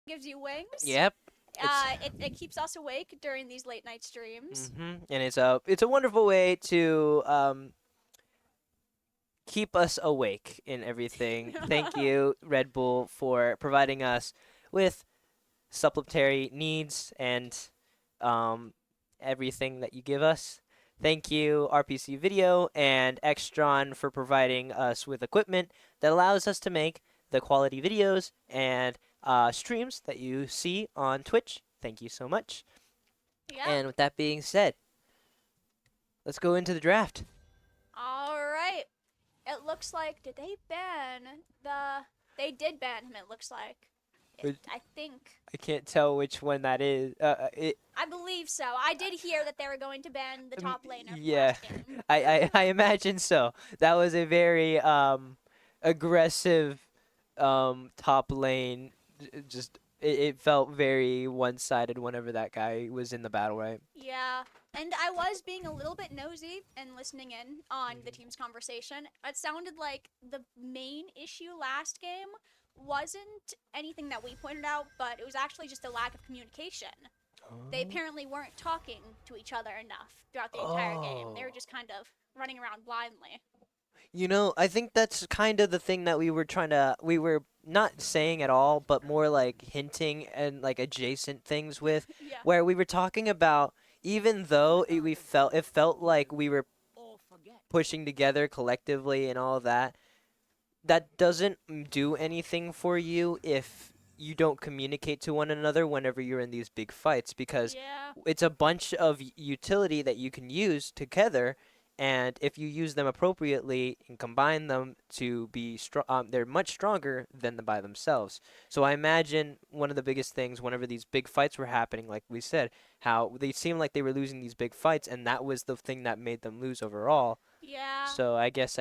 gives you wings. Yep. It's It keeps us awake during these late night streams. and it's a wonderful way to keep us awake in everything. Thank you, Red Bull, for providing us with supplementary needs and um, everything that you give us. Thank you, RPC Video and Extron, for providing us with equipment that allows us to make the quality videos and streams that you see on Twitch. Thank you so much. Yeah. And with that being said, let's go into the draft. All right. It looks like did they ban the? They did ban him. It looks like. I think. I can't tell which one that is. I believe so. I did hear that they were going to ban the top laner. From yeah, last game. I imagine so. That was a very aggressive top lane. Just it felt very one-sided whenever that guy was in the battle, right? Yeah, and I was being a little bit nosy and listening in on the team's conversation. It sounded like the main issue last game wasn't anything that we pointed out, but it was actually just a lack of communication. They apparently weren't talking to each other enough throughout the entire game. They were just kind of running around blindly. You know, I think that's kind of the thing that we were not saying at all, but more like hinting and like adjacent things with, Yeah. where we were talking about, even though it felt like we were pushing together collectively and all that, that doesn't do anything for you if you don't communicate to one another whenever you're in these big fights, because Yeah. it's a bunch of utility that you can use together, and if you use them appropriately and combine them to be strong, they're much stronger than by themselves. So I imagine one of the biggest things whenever these big fights were happening, like we said, how they seemed like they were losing these big fights, and that was the thing that made them lose overall. Yeah. So I guess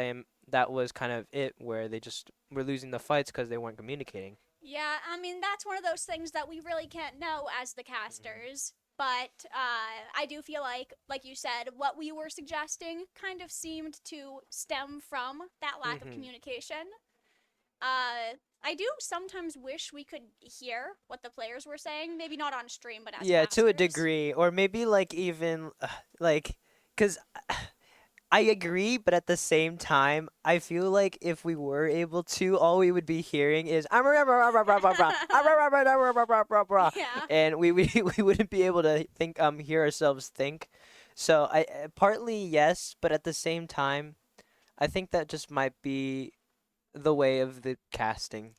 that was kind of it, where they just were losing the fights because they weren't communicating. Yeah, I mean, that's one of those things that we really can't know as the casters. But I do feel like you said, what we were suggesting kind of seemed to stem from that lack of communication. I do sometimes wish we could hear what the players were saying. Maybe not on stream, but as Yeah, to a casters. degree, or maybe like even like, because I agree, but at the same time, I feel like if we were able to, all we would be hearing is Yeah. and we wouldn't be able to hear ourselves think. So I partly yes, but at the same time, I think that just might be the way of the casting,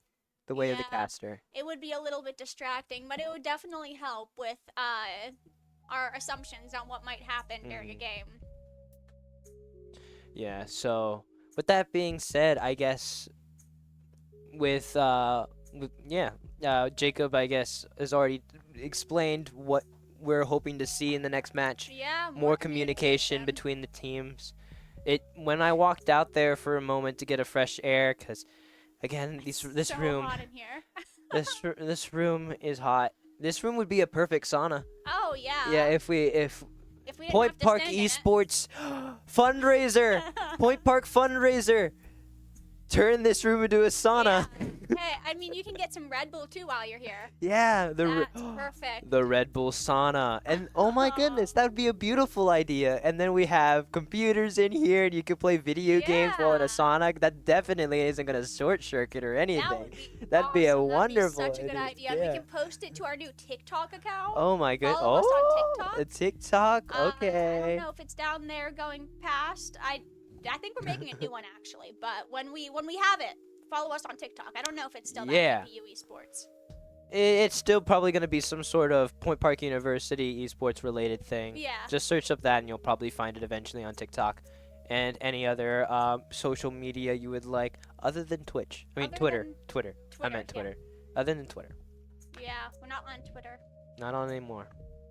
the way of the Yeah. caster. It would be a little bit distracting, but it would definitely help with our assumptions on what might happen during a game. Yeah, so with that being said, I guess Jacob, I guess, has already explained what we're hoping to see in the next match. Yeah, More communication between the teams. When I walked out there for a moment to get a fresh air, because again, this so room, hot in here. this room is hot. This room would be a perfect sauna. Oh yeah. Yeah, if we didn't Point have to Park stand in it. Esports fundraiser, Point Park fundraiser. Turn this room into a sauna. Yeah. Hey, I mean, you can get some Red Bull too while you're here. Yeah, That's perfect. the Red Bull sauna, and oh my goodness, that would be a beautiful idea. And then we have computers in here, and you can play video games while in a Yeah. sauna. That definitely isn't gonna short circuit or That anything. would be That'd be a awesome. wonderful That'd be such a good idea. yeah. We can post it to our new TikTok account. Oh my good. Follow us on Oh, TikTok? a TikTok. I Okay. don't know if it's down there going past. I think we're making a new one actually, but when we have it, follow us on TikTok. I don't know if it's still Yeah. that PU Esports. It's still probably gonna be some sort of Point Park University esports related thing. Yeah. Just search up that, and you'll probably find it eventually on TikTok, and any other social media you would like, other than Twitch. I mean Other Twitter. than Twitter. I meant yeah. Twitter. Other than Twitter. Yeah, we're not on Twitter. Not on anymore.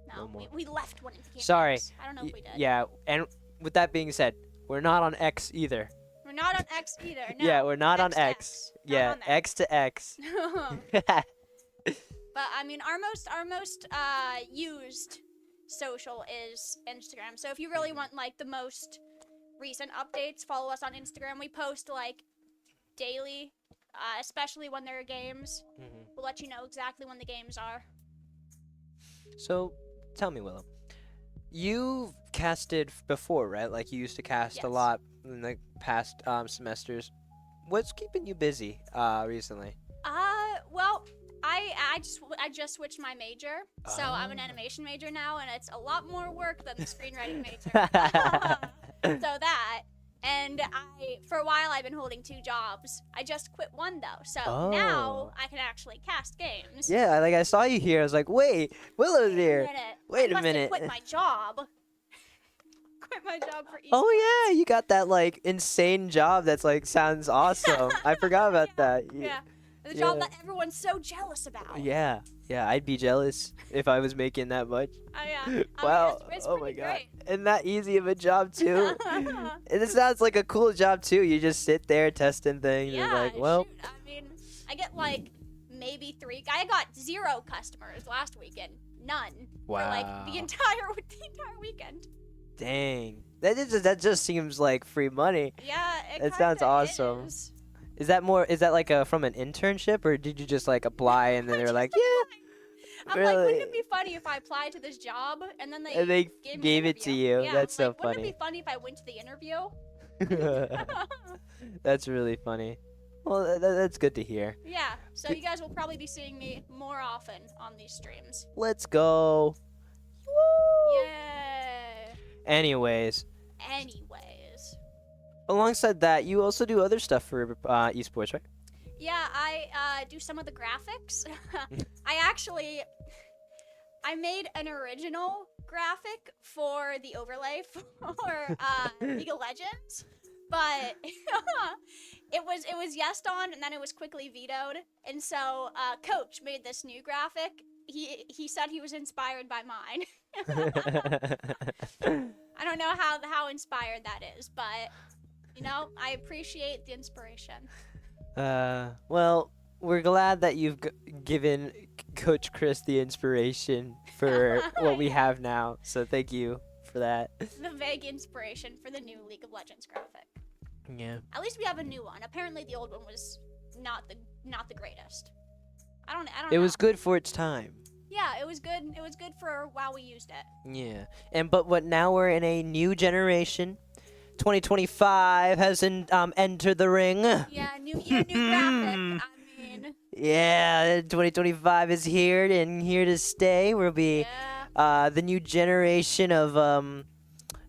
No, No more. we left when it became Sorry. X. I don't know if we did. Yeah, and with that being said, we're not on X either. We're not on X either. No. Yeah, we're not on to X. Not Yeah, on there. X to X. But I mean, our most used social is Instagram. So if you really want like the most recent updates, follow us on Instagram. We post like daily, especially when there are games. Mhm. We'll We'll let you know exactly when the games are. So, tell me, Willem, you've casted before, right? Like you used to cast a Yes. lot in the past semesters. What's keeping you busy recently? Well, I just switched my major, so I'm an Oh. animation major now, and it's a lot more work than the screenwriting major. So that, and for a while I've been holding 2 jobs. I just quit one though, so Oh. now I can actually cast games. Yeah, like I saw you here. I was like, wait, Willow's here. Wait a I must minute. have quit my job. Quit my job for esports. Oh yeah, you got that like insane job that's like sounds awesome. I forgot about that. Yeah. The job Yeah. that everyone's so jealous about. Yeah, yeah, I'd be jealous if I was making that much. Yeah. Wow. It's Oh my pretty god. great. And that easy of a job too. And it sounds like a cool job too. You just sit there testing things and like, well, shoot. I mean, I get like maybe 3. I got 0 customers last weekend. None. For like wow. the entire weekend. Dang. That just seems like free money. Yeah, It sounds kinda awesome. is. Is that like a from an internship or did you just like apply and then they were Just like, yeah, I'm like, wouldn't really? it be funny if I applied to this job and then And they gave me an gave it to interview? you. Yeah, That's I'm so like, wouldn't funny. it be funny if I went to the interview? That's really funny. Well, that's good to hear. Yeah, so you guys will probably be seeing me more often on these streams. Let's go. Woo! Yay! Anyways, Anyways. alongside that, you also do other stuff for esports, right? Yeah, I do some of the graphics. I made an original graphic for the overlay for League of Legends, but it was yesed on and then it was quickly vetoed. And so Coach made this new graphic. He said he was inspired by mine. I don't know how inspired that is, but you know, I appreciate the inspiration. Well, we're glad that you've given Coach Chris the inspiration for what we Yeah. have now. So thank you for that. The vague inspiration for the new League of Legends graphic. Yeah. At least we have a new one. Apparently, the old one was not the greatest. I don't It know. was good for its time. Yeah, it was good. It was good for while we used it. Yeah. But now we're in a new generation. 2025 has entered the ring. Yeah, new year, new graphic. I mean, Yeah, 2025 is here and here to stay. We'll be yeah. the new generation of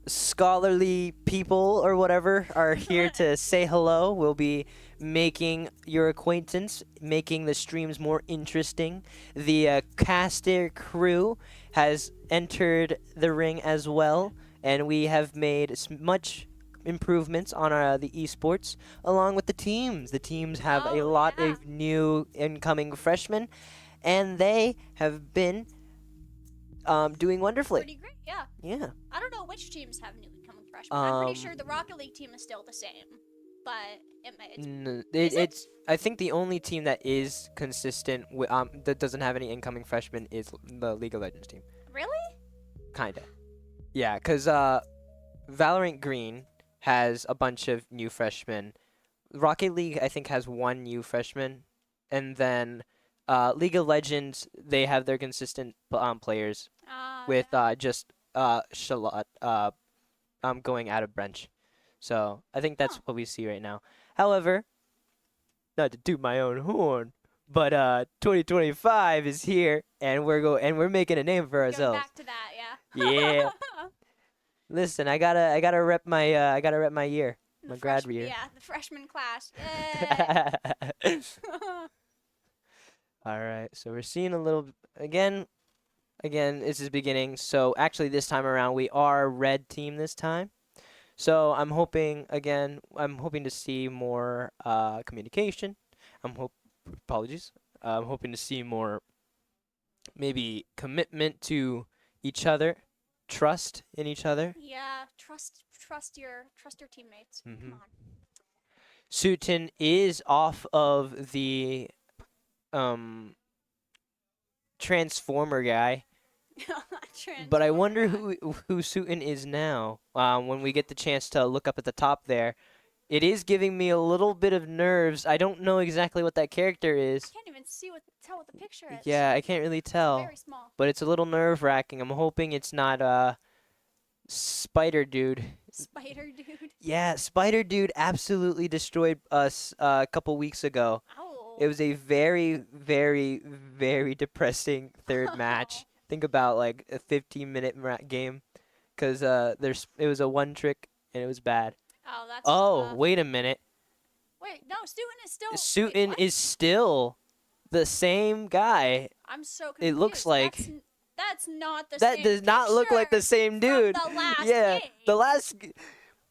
scholarly people or whatever are here to say hello. We'll be making your acquaintance, making the streams more interesting. The caster crew has entered the ring as well, and we have made much improvements on the esports along with the teams. The teams have a Oh, lot yeah. of new incoming freshmen, and they have been doing wonderfully. Pretty great. Yeah. Yeah. I don't know which teams have new incoming freshmen. I'm pretty Um, sure the Rocket League team is still the same, but it's It, Is it? it's. I think the only team that is consistent with that doesn't have any incoming freshmen is the League of Legends team. really. Kinda. Yeah, cause Valorant Green has a bunch of new freshmen. Rocket League I think has one new freshman, and then League of Legends they have their consistent players with just Charlotte going out of bench. So I think that's Huh. what we see right now. However, not to toot my own horn, but 2025 is here, and we're making a name for Going ourselves. back to that, yeah. Yeah. Listen, I gotta rep my year, The my grad freshman- year. Yeah, the freshman class. Yay. All right, so we're seeing a little again. Again, this is beginning. So actually, this time around, we are red team this time. So I'm hoping to see more communication. Apologies. I'm hoping to see more maybe commitment to each other, trust in each other. Yeah, trust your teammates. Mhm. Come on. Sutton is off of the Transformer guy, but I wonder who Sutton is now. When we get the chance to look up at the top there, it is giving me a little bit of nerves. I don't know exactly what that character is. I can't even can't tell what the picture is. Yeah, I can't really tell, Very small. but it's a little nerve-wracking. I'm hoping it's not Spider Dude. Spider dude. Yeah, Spider Dude absolutely destroyed us a couple weeks ago. It Oh. was a very, very, very depressing third match. Think about like a 15-minute game, cause it was a one trick and it was bad. Oh, that's Oh, tough. wait a minute. Wait, no, Stewin is still. Wait, Suiton what? is still the same guy. I'm so It confused. looks like That's not the that same does not look like the picture same dude. from the last Yeah, game. the last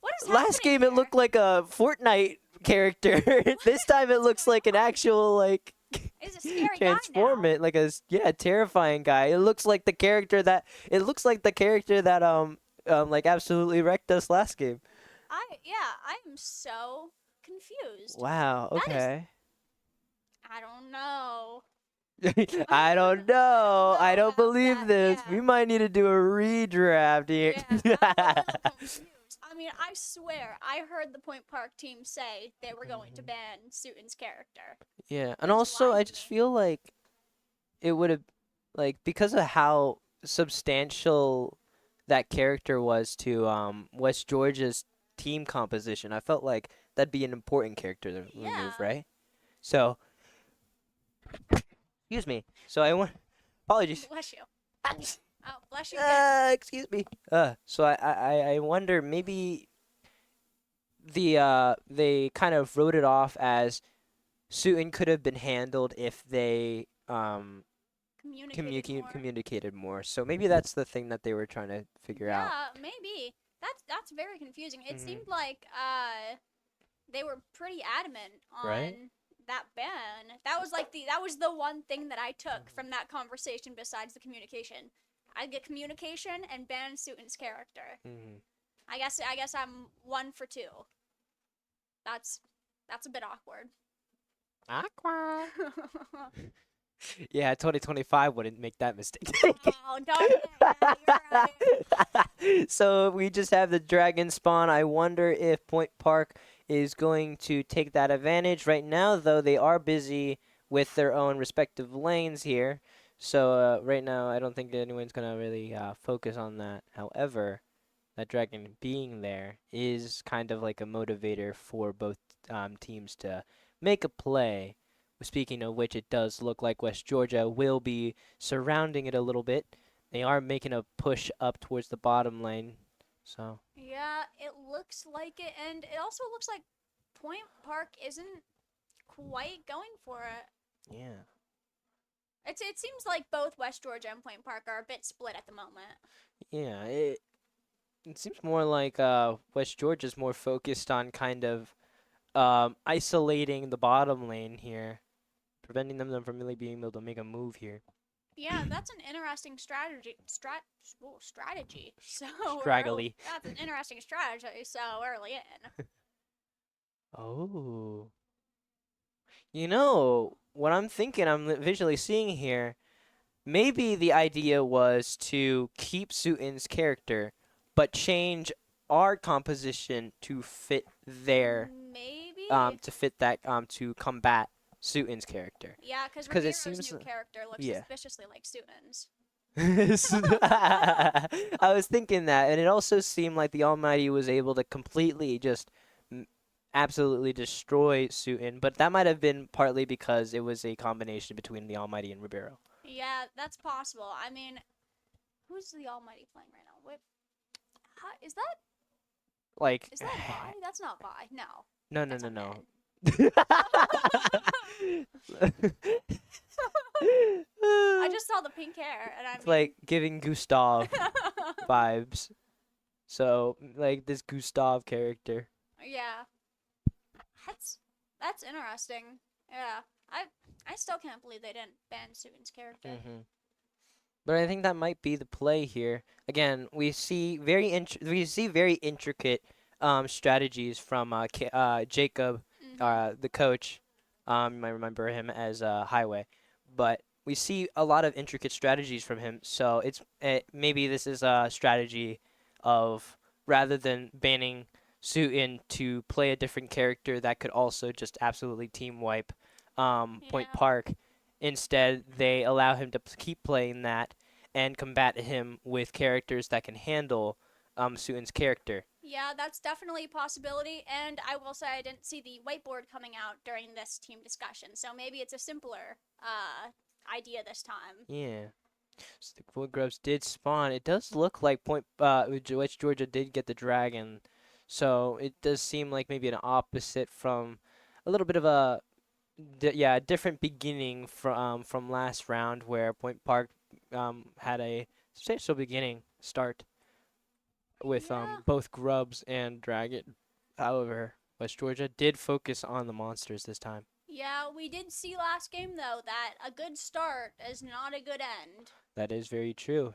What is last happening game it here? looked like a Fortnite character. This time it looks like an actual like Is a scary transform guy now. it like terrifying guy. It looks like the character that like absolutely wrecked us last game. I'm so confused. Wow. That is- Okay. I don't know. I don't know. I don't about believe that, this. yeah. We might need to do a redraft here. Yeah, I'm a little confused. I mean, I swear, I heard the Point Park team say they were going to ban Suiton's character. Yeah, and That's also I lying just to me. feel like it would have like because of how substantial that character was to West Georgia's team composition. I felt like that'd be an important character to remove, Yeah. right? So, excuse me. So I want apologies. Bless you. Oh, bless you again. Excuse me. So I wonder maybe they kind of wrote it off as Suiton could have been handled if they Communicated more. communicated more. So maybe that's the thing that they were trying to figure out. Yeah, maybe. That's very confusing. It Mhm. seemed like they were pretty adamant on Right? that ban. That was the one thing that I took from that conversation besides the communication. I get communication and ban Suiton's character. Mhm. I guess I'm 1 for 2. That's a bit awkward. Awkward. Yeah, 2025 wouldn't make that mistake. Oh, darn it. Yeah, you're right. So we just have the dragon spawn. I wonder if Point Park is going to take that advantage. Right now, though, they are busy with their own respective lanes here. So right now, I don't think anyone's going to really focus on that. However, that dragon being there is kind of like a motivator for both teams to make a play. Speaking of which, it does look like West Georgia will be surrounding it a little bit. They are making a push up towards the bottom lane. So, Yeah, it looks like it, and it also looks like Point Park isn't quite going for it. yeah. It seems like both West Georgia and Point Park are a bit split at the moment. Yeah, it seems more like West Georgia's more focused on kind of isolating the bottom lane here, preventing them from really being able to make a move here. Yeah, that's an interesting strategy. Strategy. So Straggly. That's an interesting strategy. So early in. Oh. You know, what I'm thinking, visually seeing here, maybe the idea was to keep Suiton's character, but change our composition to fit their, Maybe. to fit that, to combat Suiton's character. Yeah, because 'cause it Rivero's seems new li- character looks yeah. suspiciously like Suiton's. I was thinking that, and it also seemed like the Almighty was able to completely just absolutely destroy Suiton, but that might have been partly because it was a combination between the Almighty and Ribeiro. Yeah, that's possible. I mean, who's the Almighty playing right now? Wait, is that Like, Vi? That's not Vi. No. no, That's no. Ahmed. I just saw the pink hair, and It's like giving Gustav vibes. So, like this Gustav character. Yeah. That's interesting. Yeah. I still can't believe they didn't ban Suiton's character. But I think that might be the play here. Again, we see very intricate strategies from Jacob, Mhm. the coach. You might remember him as Highway, but we see a lot of intricate strategies from him. So maybe this is a strategy of rather than banning Suiton to play a different character that could also just absolutely team wipe Point Yeah. Park. Instead, they allow him to keep playing that and combat him with characters that can handle Suin's character. Yeah, that's definitely a possibility. And I will say I didn't see the whiteboard coming out during this team discussion, so maybe it's a simpler idea this time. Yeah. So the Void Grubs did spawn. It does look like West Georgia did get the dragon, so it does seem like maybe an opposite from a little bit of a a different beginning from last round where Point Park had a substantial beginning start with Yeah. both Grubs and Dragon. However, West Georgia did focus on the monsters this time. Yeah, we did see last game though that a good start is not a good end. That is very true.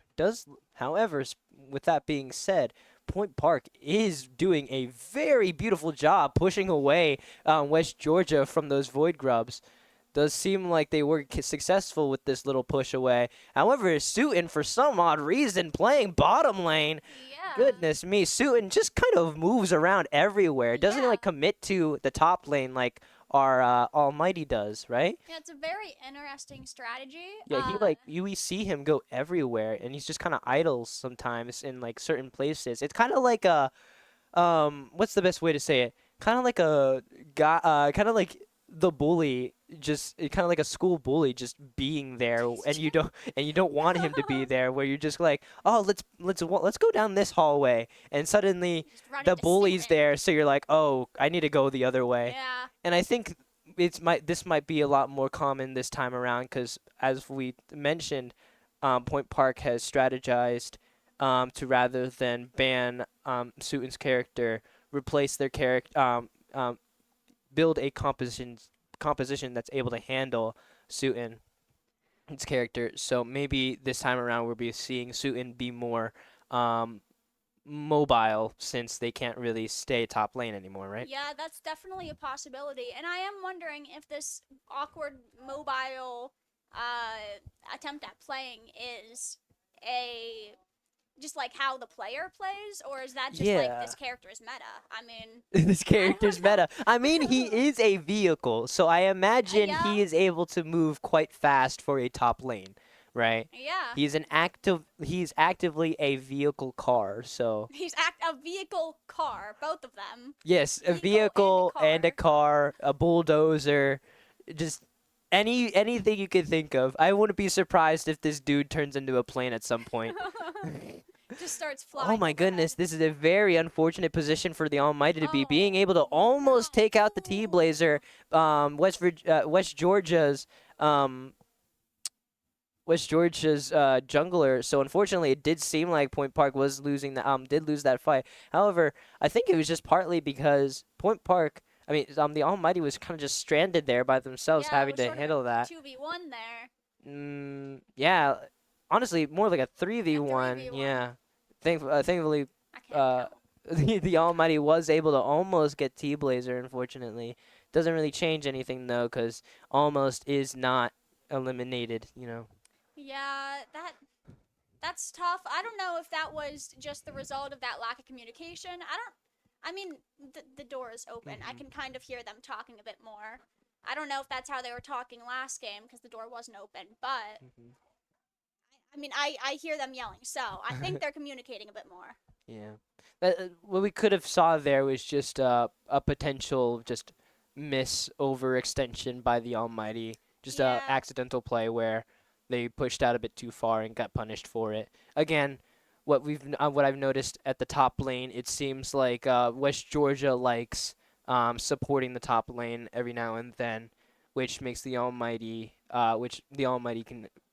However, with that being said, Point Park is doing a very beautiful job pushing away West Georgia from those Void Grubs. Does seem like they were successful with this little push away. However, Suiton, for some odd reason, playing bottom lane. Yeah. Goodness me, Suiton just kind of moves around everywhere. Doesn't Yeah. like commit to the top lane like our Almighty does, right? Yeah, it's a very interesting strategy. Yeah, he like we see him go everywhere, and he's just kind of idle sometimes in like certain places. It's kind of like a what's the best way to say it? Kind of like a guy, kind of like the bully, just kind of like a school bully, just being there, and you don't want him to be there. Where you're just like, oh, let's go down this hallway, and suddenly Just run the into bully's Suiton. there, so you're like, oh, I need to go the other way. Yeah. And I think this might be a lot more common this time around because, as we mentioned, Point Park has strategized to rather than ban Suiton's character, replace their character, build a composition that's able to handle Suiton's character. So maybe this time around we'll be seeing Suiton be more mobile since they can't really stay top lane anymore, right? Yeah, that's definitely a possibility. And I am wondering if this awkward mobile attempt at playing is a just like how the player plays, or is that just like Yeah. this character is meta? I mean, This character's know. meta. I mean, he is a vehicle, so I imagine Yeah. he is able to move quite fast for a top lane, right? yeah. He's actively a vehicle car, so He's a vehicle car, both of them. yes, a Vehicle vehicle and a car, a bulldozer, just anything you could think of. I wouldn't be surprised if this dude turns into a plane at some point. Just starts flying. Oh my goodness, overhead. this is a very unfortunate position for the Almighty to be, being able to Oh, almost no. take out the T-Blazer, West Georgia's jungler. So unfortunately, it did seem like Point Park was losing did lose that fight. However, I think it was just partly because Point Park, I mean, the Almighty was kind of just stranded there by themselves, Yeah, it having was to sort of a handle that. 2v1 there. Yeah, honestly, more like a 3v1. 3v1. Yeah, thankfully, I can't uh, count. the Almighty was able to almost get T-Blazer. Unfortunately, doesn't really change anything though, because almost is not eliminated. You know. Yeah, that's tough. I don't know if that was just the result of that lack of communication. I mean, the door is open. I can kind of hear them talking a bit more. I don't know if that's how they were talking last game because the door wasn't open, but I mean, I hear them yelling, so I think they're communicating a bit more. Yeah. What we could have saw there was just a potential just miss overextension by the Almighty, just a Yeah. accidental play where they pushed out a bit too far and got punished for it. Again, what I've noticed at the top lane, it seems like West Georgia likes supporting the top lane every now and then, which makes the Almighty, which the Almighty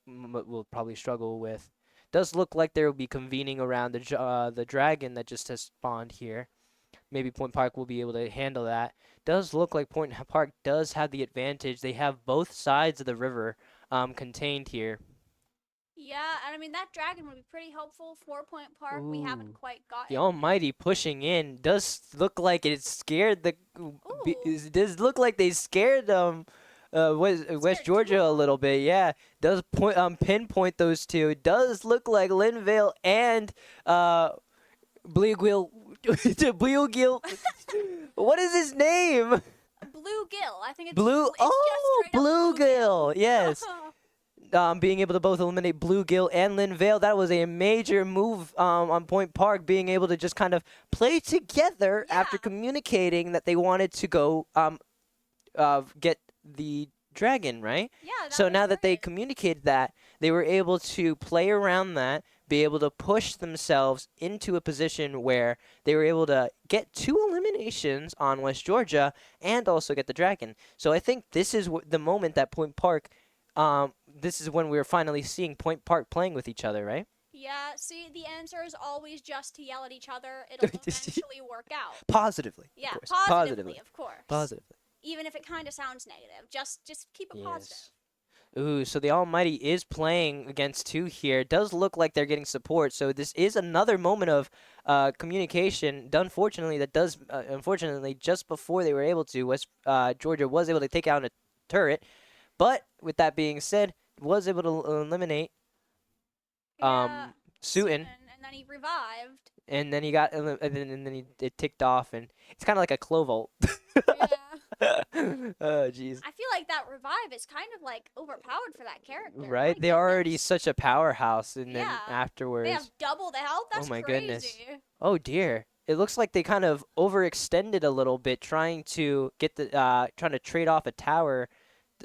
will probably struggle with. Does look like there will be convening around the dragon that just has spawned here. Maybe Point Park will be able to handle that. Does look like Point Park does have the advantage. They have both sides of the river contained here. Yeah, and I mean that dragon would be pretty helpful for Point Park. We haven't Ooh. quite gotten. The Almighty pushing in does look like it scared Ooh. it does look like they scared West Georgia a little bit. Yeah, does pinpoint those two. It does look like Linvale and Bleagil. Bleagil. What is his name? Bluegill. I think Blue. it's just Oh, straight up Bluegill. Yes. Bluegill. Being able to both eliminate Bluegill and Linvale, that was a major move on Point Park, being able to just kind of play together after Yeah. communicating that they wanted to go get the dragon, right? Yeah, that So was now that they great. communicated that, they were able to play around that, be able to push themselves into a position where they were able to get 2 eliminations on West Georgia and also get the dragon. So I think this is the moment that Point Park, this is when we were finally seeing Point Park playing with each other, right? Yeah, see, the answer is always just to yell at each other. It'll eventually work out. Positively, of Yeah, course. positively, of course. Positively. Even if it kind of sounds negative, just keep it positive. Yes. Ooh, so the Almighty is playing against 2 here. It does look like they're getting support. So this is another moment of communication. Unfortunately, unfortunately, just before they were able to, West Georgia was able to take out a turret. But with that being said, was able to eliminate Yeah, Suiton. and then he revived. And then he got, and then it ticked off, and it's kind of like a Clovolt. Yeah. Oh, jeez. I feel like that revive is kind of like overpowered for that character. Right? My They're already goodness. such a powerhouse, and then Yeah. afterwards. They have double the health. That's Oh my crazy. goodness. Oh dear. It looks like they kind of overextended a little bit, trying to get trying to trade off a tower,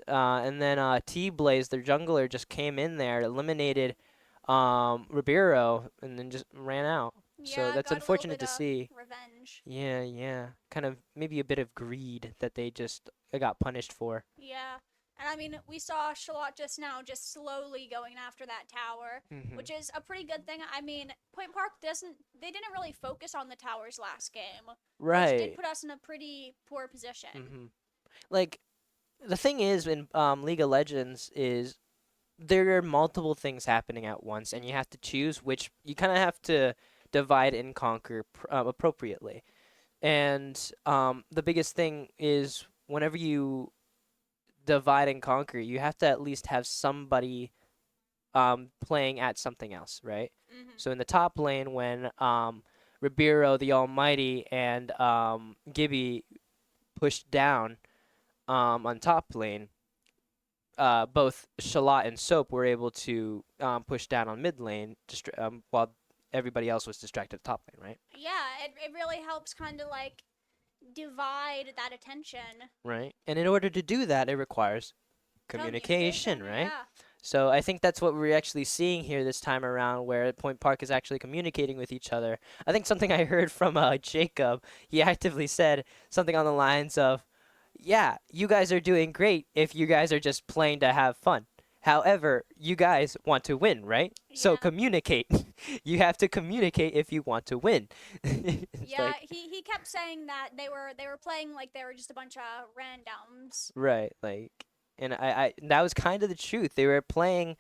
and then T-Blaze, their jungler, just came in there, eliminated Ribeiro, and then just ran out. So Yeah, that's got a little unfortunate bit to of see. revenge. Yeah, yeah. Kind of maybe a bit of greed that they just got punished for. Yeah. And I mean, we saw Shalot just now just slowly going after that tower, Hmm. which is a pretty good thing. I mean, Point Park they didn't really focus on the towers last game, which did Right. put us in a pretty poor position. Hmm. Like the thing is in League of Legends is there are multiple things happening at once, and you have to choose which. You kind of have to divide and conquer appropriately. And the biggest thing is whenever you divide and conquer, you have to at least have somebody playing at something else, right? Hmm. So in the top lane, when Ribeiro, the Almighty, and Gibby pushed down on top lane, both Shalot and Soap were able to push down on mid lane, while everybody else was distracted at top lane, right? Yeah, it really helps kind of like divide that attention. Right. And in order to do that, it requires communication, right? Yeah. So I think that's what we're actually seeing here this time around, where Point Park is actually communicating with each other. I think something I heard from Jacob, he actively said something on the lines of, yeah, you guys are doing great if you guys are just playing to have fun. However, you guys want to win, right? So Yeah. communicate. You have to communicate if you want to win. It's Yeah, like, he kept saying that they were playing like they were just a bunch of randoms. right, like, and that was kind of the truth. They were playing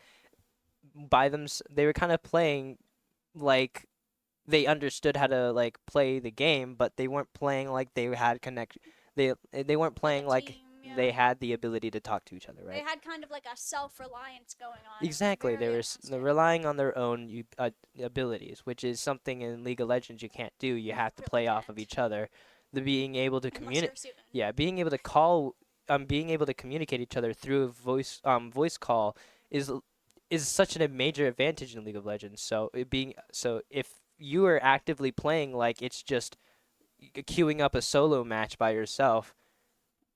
they were kind of playing like they understood how to like play the game, but they weren't playing like they had connect. They weren't Like playing a like team, yeah. they had the ability to talk to each other, They right? had kind of like a self-reliance going on. It was Exactly. They very were interesting. relying on their own abilities, which is something in League of Legends you can't do. You have to Really play off of can't. each other. The being able to Unless you're communicate, Suiton. yeah, being able to being able to communicate each other through a voice call is such a major advantage in League of Legends. So if you are actively playing like it's just queuing up a solo match by yourself,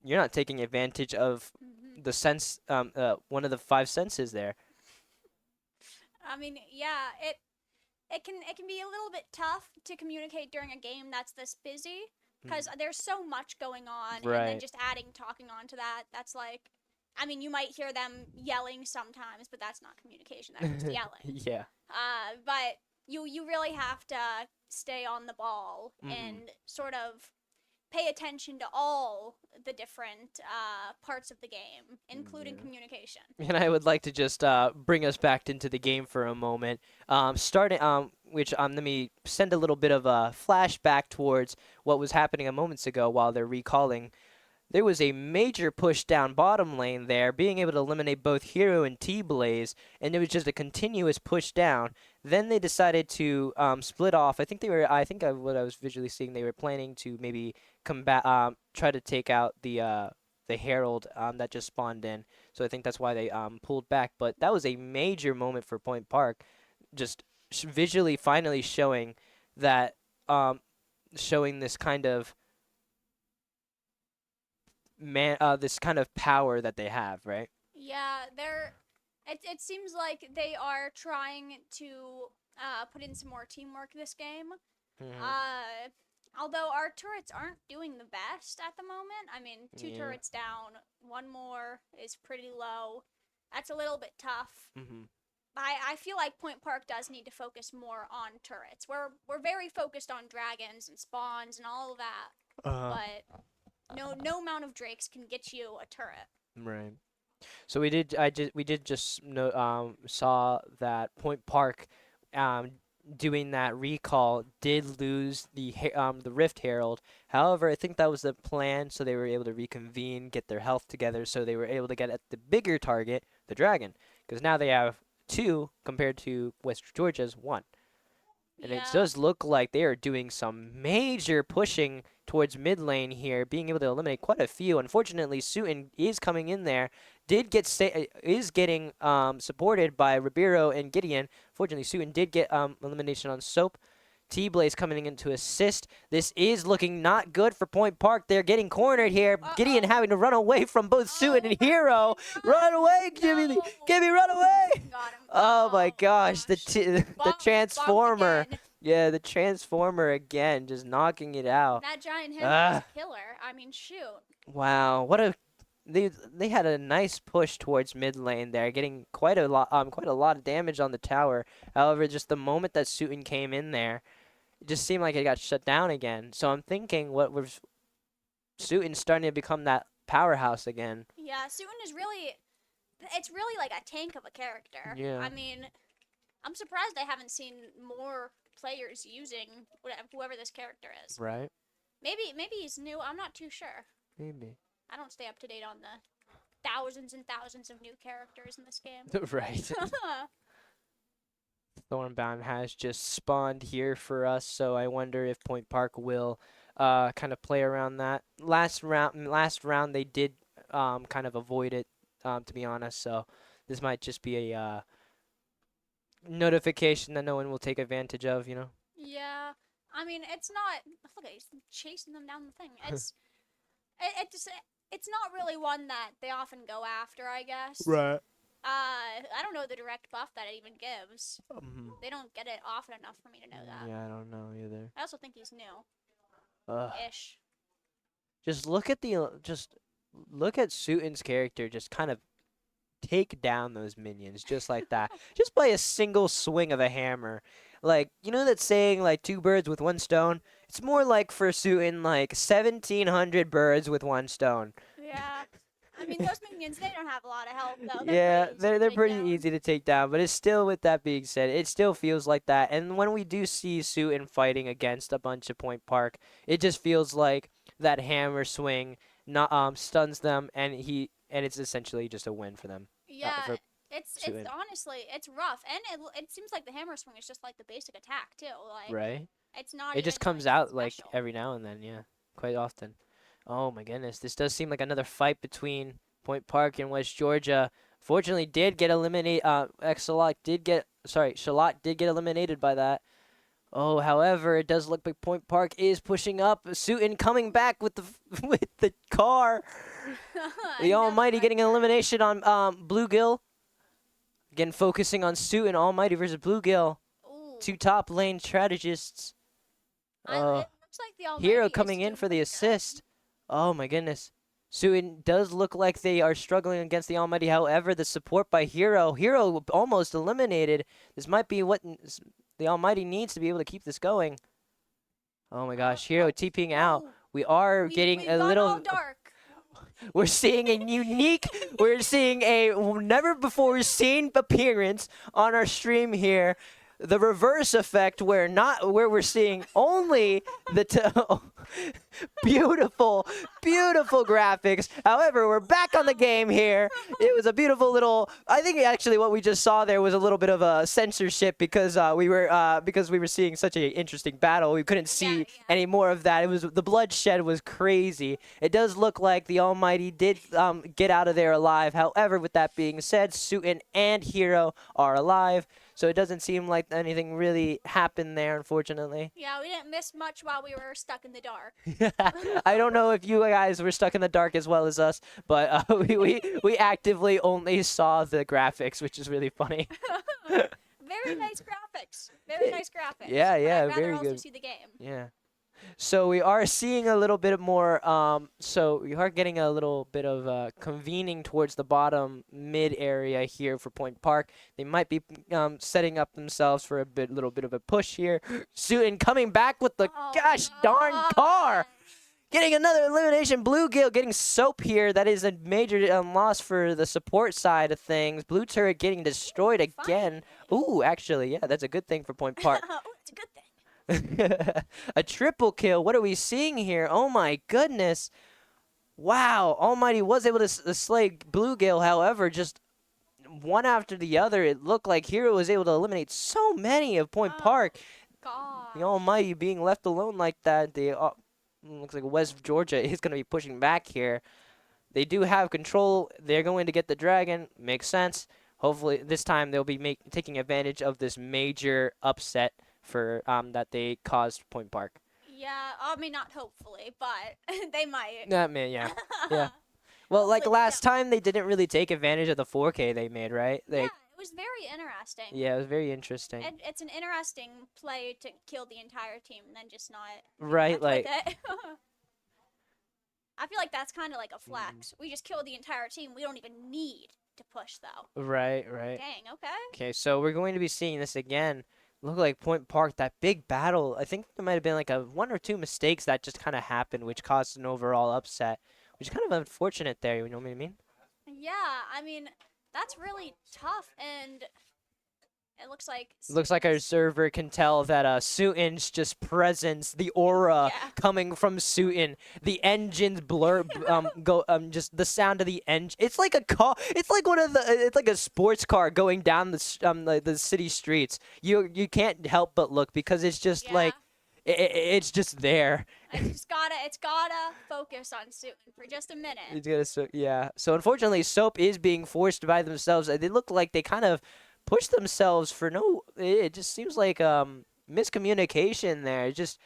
you're not taking advantage of Hmm. the one of the 5 senses there. I mean, yeah, it can be a little bit tough to communicate during a game that's this busy because there's so much going on, and then Right. just adding talking on to that, that's like, I mean, you might hear them yelling sometimes, but that's not communication. That's just yelling. Yeah. But you really have to stay on the ball Mhm. and sort of pay attention to all the different parts of the game, including Yeah. communication. And I would like to just bring us back into the game for a moment. Starting, which let me send a little bit of a flashback towards what was happening a moments ago while they're recalling. There was a major push down bottom lane there, being able to eliminate both Hero and T-Blaze, and it was just a continuous push down. Then they decided to split off. I think what I was visually seeing, they were planning to maybe combat try to take out the Herald that just spawned in. So I think that's why they pulled back. But that was a major moment for Point Park, just visually finally showing that showing this kind of this kind of power that they have, right? Yeah, it seems like they are trying to put in some more teamwork this game. Hmm. Uh, although our turrets aren't doing the best at the moment. I mean, two Yeah. turrets down, one more is pretty low. That's a little bit tough. Hmm. I feel like Point Park does need to focus more on turrets. We're very focused on dragons and spawns and all of that, Uh, but no amount of drakes can get you a turret. right. So we did just saw that Point Park um doing that recall did lose the Rift Herald. However, I think that was the plan, so they were able to reconvene, get their health together, so they were able to get at the bigger target, the dragon, because now they have two compared to West Georgia's one. And it Yeah. does look like they are doing some major pushing towards mid lane here, being able to eliminate quite a few. Unfortunately, Sutin is coming in there. Is getting supported by Ribeiro and Gideon. Fortunately, Sutin did get elimination on Soap. T-Blaze coming in to assist. This is looking not good for Point Park. They're getting cornered here. Gideon Uh-oh. having to run away from both Sutin and Hero. Run away, Jimmy! No. Gibby, run away! Got him. Oh my gosh, the Bumped transformer. again. Yeah, the transformer again, just knocking it out. That giant hammer Ah, was killer. I mean, shoot. wow, they had a nice push towards mid lane there, getting quite a lot of damage on the tower. However, just the moment that Sutin came in there, it just seemed like it got shut down again. So I'm thinking, what was Sutin starting to become that powerhouse again? Yeah, Sutin is really. It's really like a tank of a character. Yeah. I mean, I'm surprised I haven't seen more players using whoever this character is. Right? Maybe he's new. I'm not too sure. Maybe. I don't stay up to date on the thousands and thousands of new characters in this game. Right. Thornbound has just spawned here for us, so I wonder if Point Park will kind of play around that. Last round they did kind of avoid it, to be honest, so this might just be a notification that no one will take advantage of, you know? Yeah, I mean it's not. Look, he's chasing them down the thing. It's not really one that they often go after, I guess. Right. I don't know the direct buff that it even gives. They don't get it often enough for me to know that. Yeah, I don't know either. I also think he's new-ish. Just look at Sutin's character just kind of take down those minions just like that. Just by a single swing of a hammer. Like, you know that saying, like, two birds with one stone? It's more like for Sutin, like 1,700 birds with one stone. Yeah. I mean, those minions, they don't have a lot of health, though. Yeah, They're they're pretty pretty easy to take down. easy to take down, but it's still, with that being said, it still feels like that. And when we do see Sutin fighting against a bunch of Point Park, it just feels like that hammer swing not stuns them, and it's essentially just a win for them. Yeah, For it's Sutin. honestly, it's rough. And it seems like the hammer swing is just like the basic attack, too. Like, Right? it's not It just even, comes like, out like special. every now and then, yeah, quite often. Oh my goodness, this does seem like another fight between Point Park and West Georgia. Fortunately, did get eliminated. Shalot did get eliminated by that. Oh, however, it does look like Point Park is pushing up. Sutin coming back with the with the car. The Another Almighty red getting an card. elimination on Bluegill. Again, focusing on Sutin. Almighty versus Bluegill. Ooh. Two top lane strategists. It looks like the Almighty Hero is coming in doing for the pretty good. assist. Oh my goodness. Sutin does look like they are struggling against the Almighty. However, the support by Hero. Hero almost eliminated. This might be what the Almighty needs to be able to keep this going. Oh my gosh. Hero TPing out. Ooh, We are we getting a got all little. dark. We're seeing a unique. We're seeing a never before seen appearance on our stream here. the reverse effect where we're seeing only the beautiful, beautiful graphics. However, we're back on the game here. It was a beautiful little. I think actually what we just saw there was a little bit of a censorship because we were seeing such an interesting battle. We couldn't see any more of that. It was the bloodshed was crazy. It does look like the Almighty did get out of there alive. However, with that being said, Suiton and Hero are alive. So it doesn't seem like anything really happened there, unfortunately. Yeah, we didn't miss much while we were stuck in the dark. I don't know if you guys were stuck in the dark as well as us, but we actively only saw the graphics, which is really funny. Very nice graphics. Very nice graphics. Yeah, But I'd rather very also good. see the game. Yeah. So we are seeing a little bit more. So we are getting a little bit of convening towards the bottom mid area here for Point Park. They might be setting up themselves for little bit of a push here. Suiton coming back with the gosh darn car. Getting another elimination. Bluegill getting Soap here. That is a major loss for the support side of things. Blue Turret getting destroyed again. Ooh, actually, yeah, that's a good thing for Point Park. Oh, it's a good thing. A triple kill. What are we seeing here? Oh my goodness. Wow. Almighty was able to slay Bluegill. However, just one after the other, it looked like Hero was able to eliminate so many of Point Park. God. The Almighty being left alone like that. Looks like West Georgia is going to be pushing back here. They do have control. They're going to get the dragon. Makes sense. Hopefully this time they'll be taking advantage of this major upset for that they caused Point Park. Yeah, I mean, not hopefully, but they might. Man, yeah. Yeah. Well, like Hopefully they last time they didn't really take advantage of the 4K they made, right? Yeah, it was very interesting. Yeah, it was very interesting. It's an interesting play to kill the entire team and then just not Right, like with it. I feel like that's kind of like a flex. We just kill the entire team. We don't even need to push though. right. Dang, okay. Okay, so we're going to be seeing this again. Look like Point Park, that big battle. I think there might have been like one or two mistakes that just kind of happened, which caused an overall upset, which is kind of unfortunate there. You know what I mean? Yeah, I mean, that's really tough, and it looks like Looks like our server can tell that Suiton's just presence, the aura coming from Suiton, the engines just the sound of the engine. It's like a car. It's like it's like a sports car going down the city streets. You can't help but look because it's just like it's just there. It's gotta focus on Suiton for just a minute. Yeah. So unfortunately, Soap is being forced by themselves. They look like they kind of push themselves for it just seems like miscommunication there. Just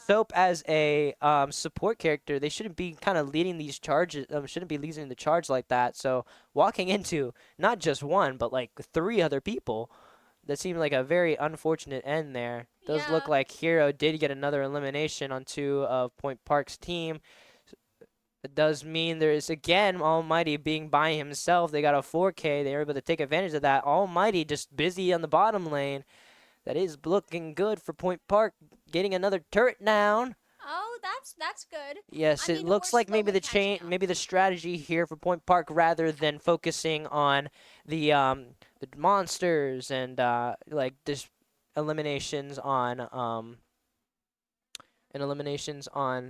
Soap as a support character, they shouldn't be kind of leading these charges, shouldn't be leading the charge like that. So walking into not just one but like 3 other people, that seemed like a very unfortunate end there. Does look like Hero did get another elimination on 2 of Point Park's team. It does mean there is, again, Almighty being by himself. They got a 4K. They were able to take advantage of that. Almighty just busy on the bottom lane. That is looking good for Point Park. Getting another turret down. Oh, that's good. Yes, it looks like maybe the strategy here for Point Park, rather than focusing on the monsters and like this eliminations on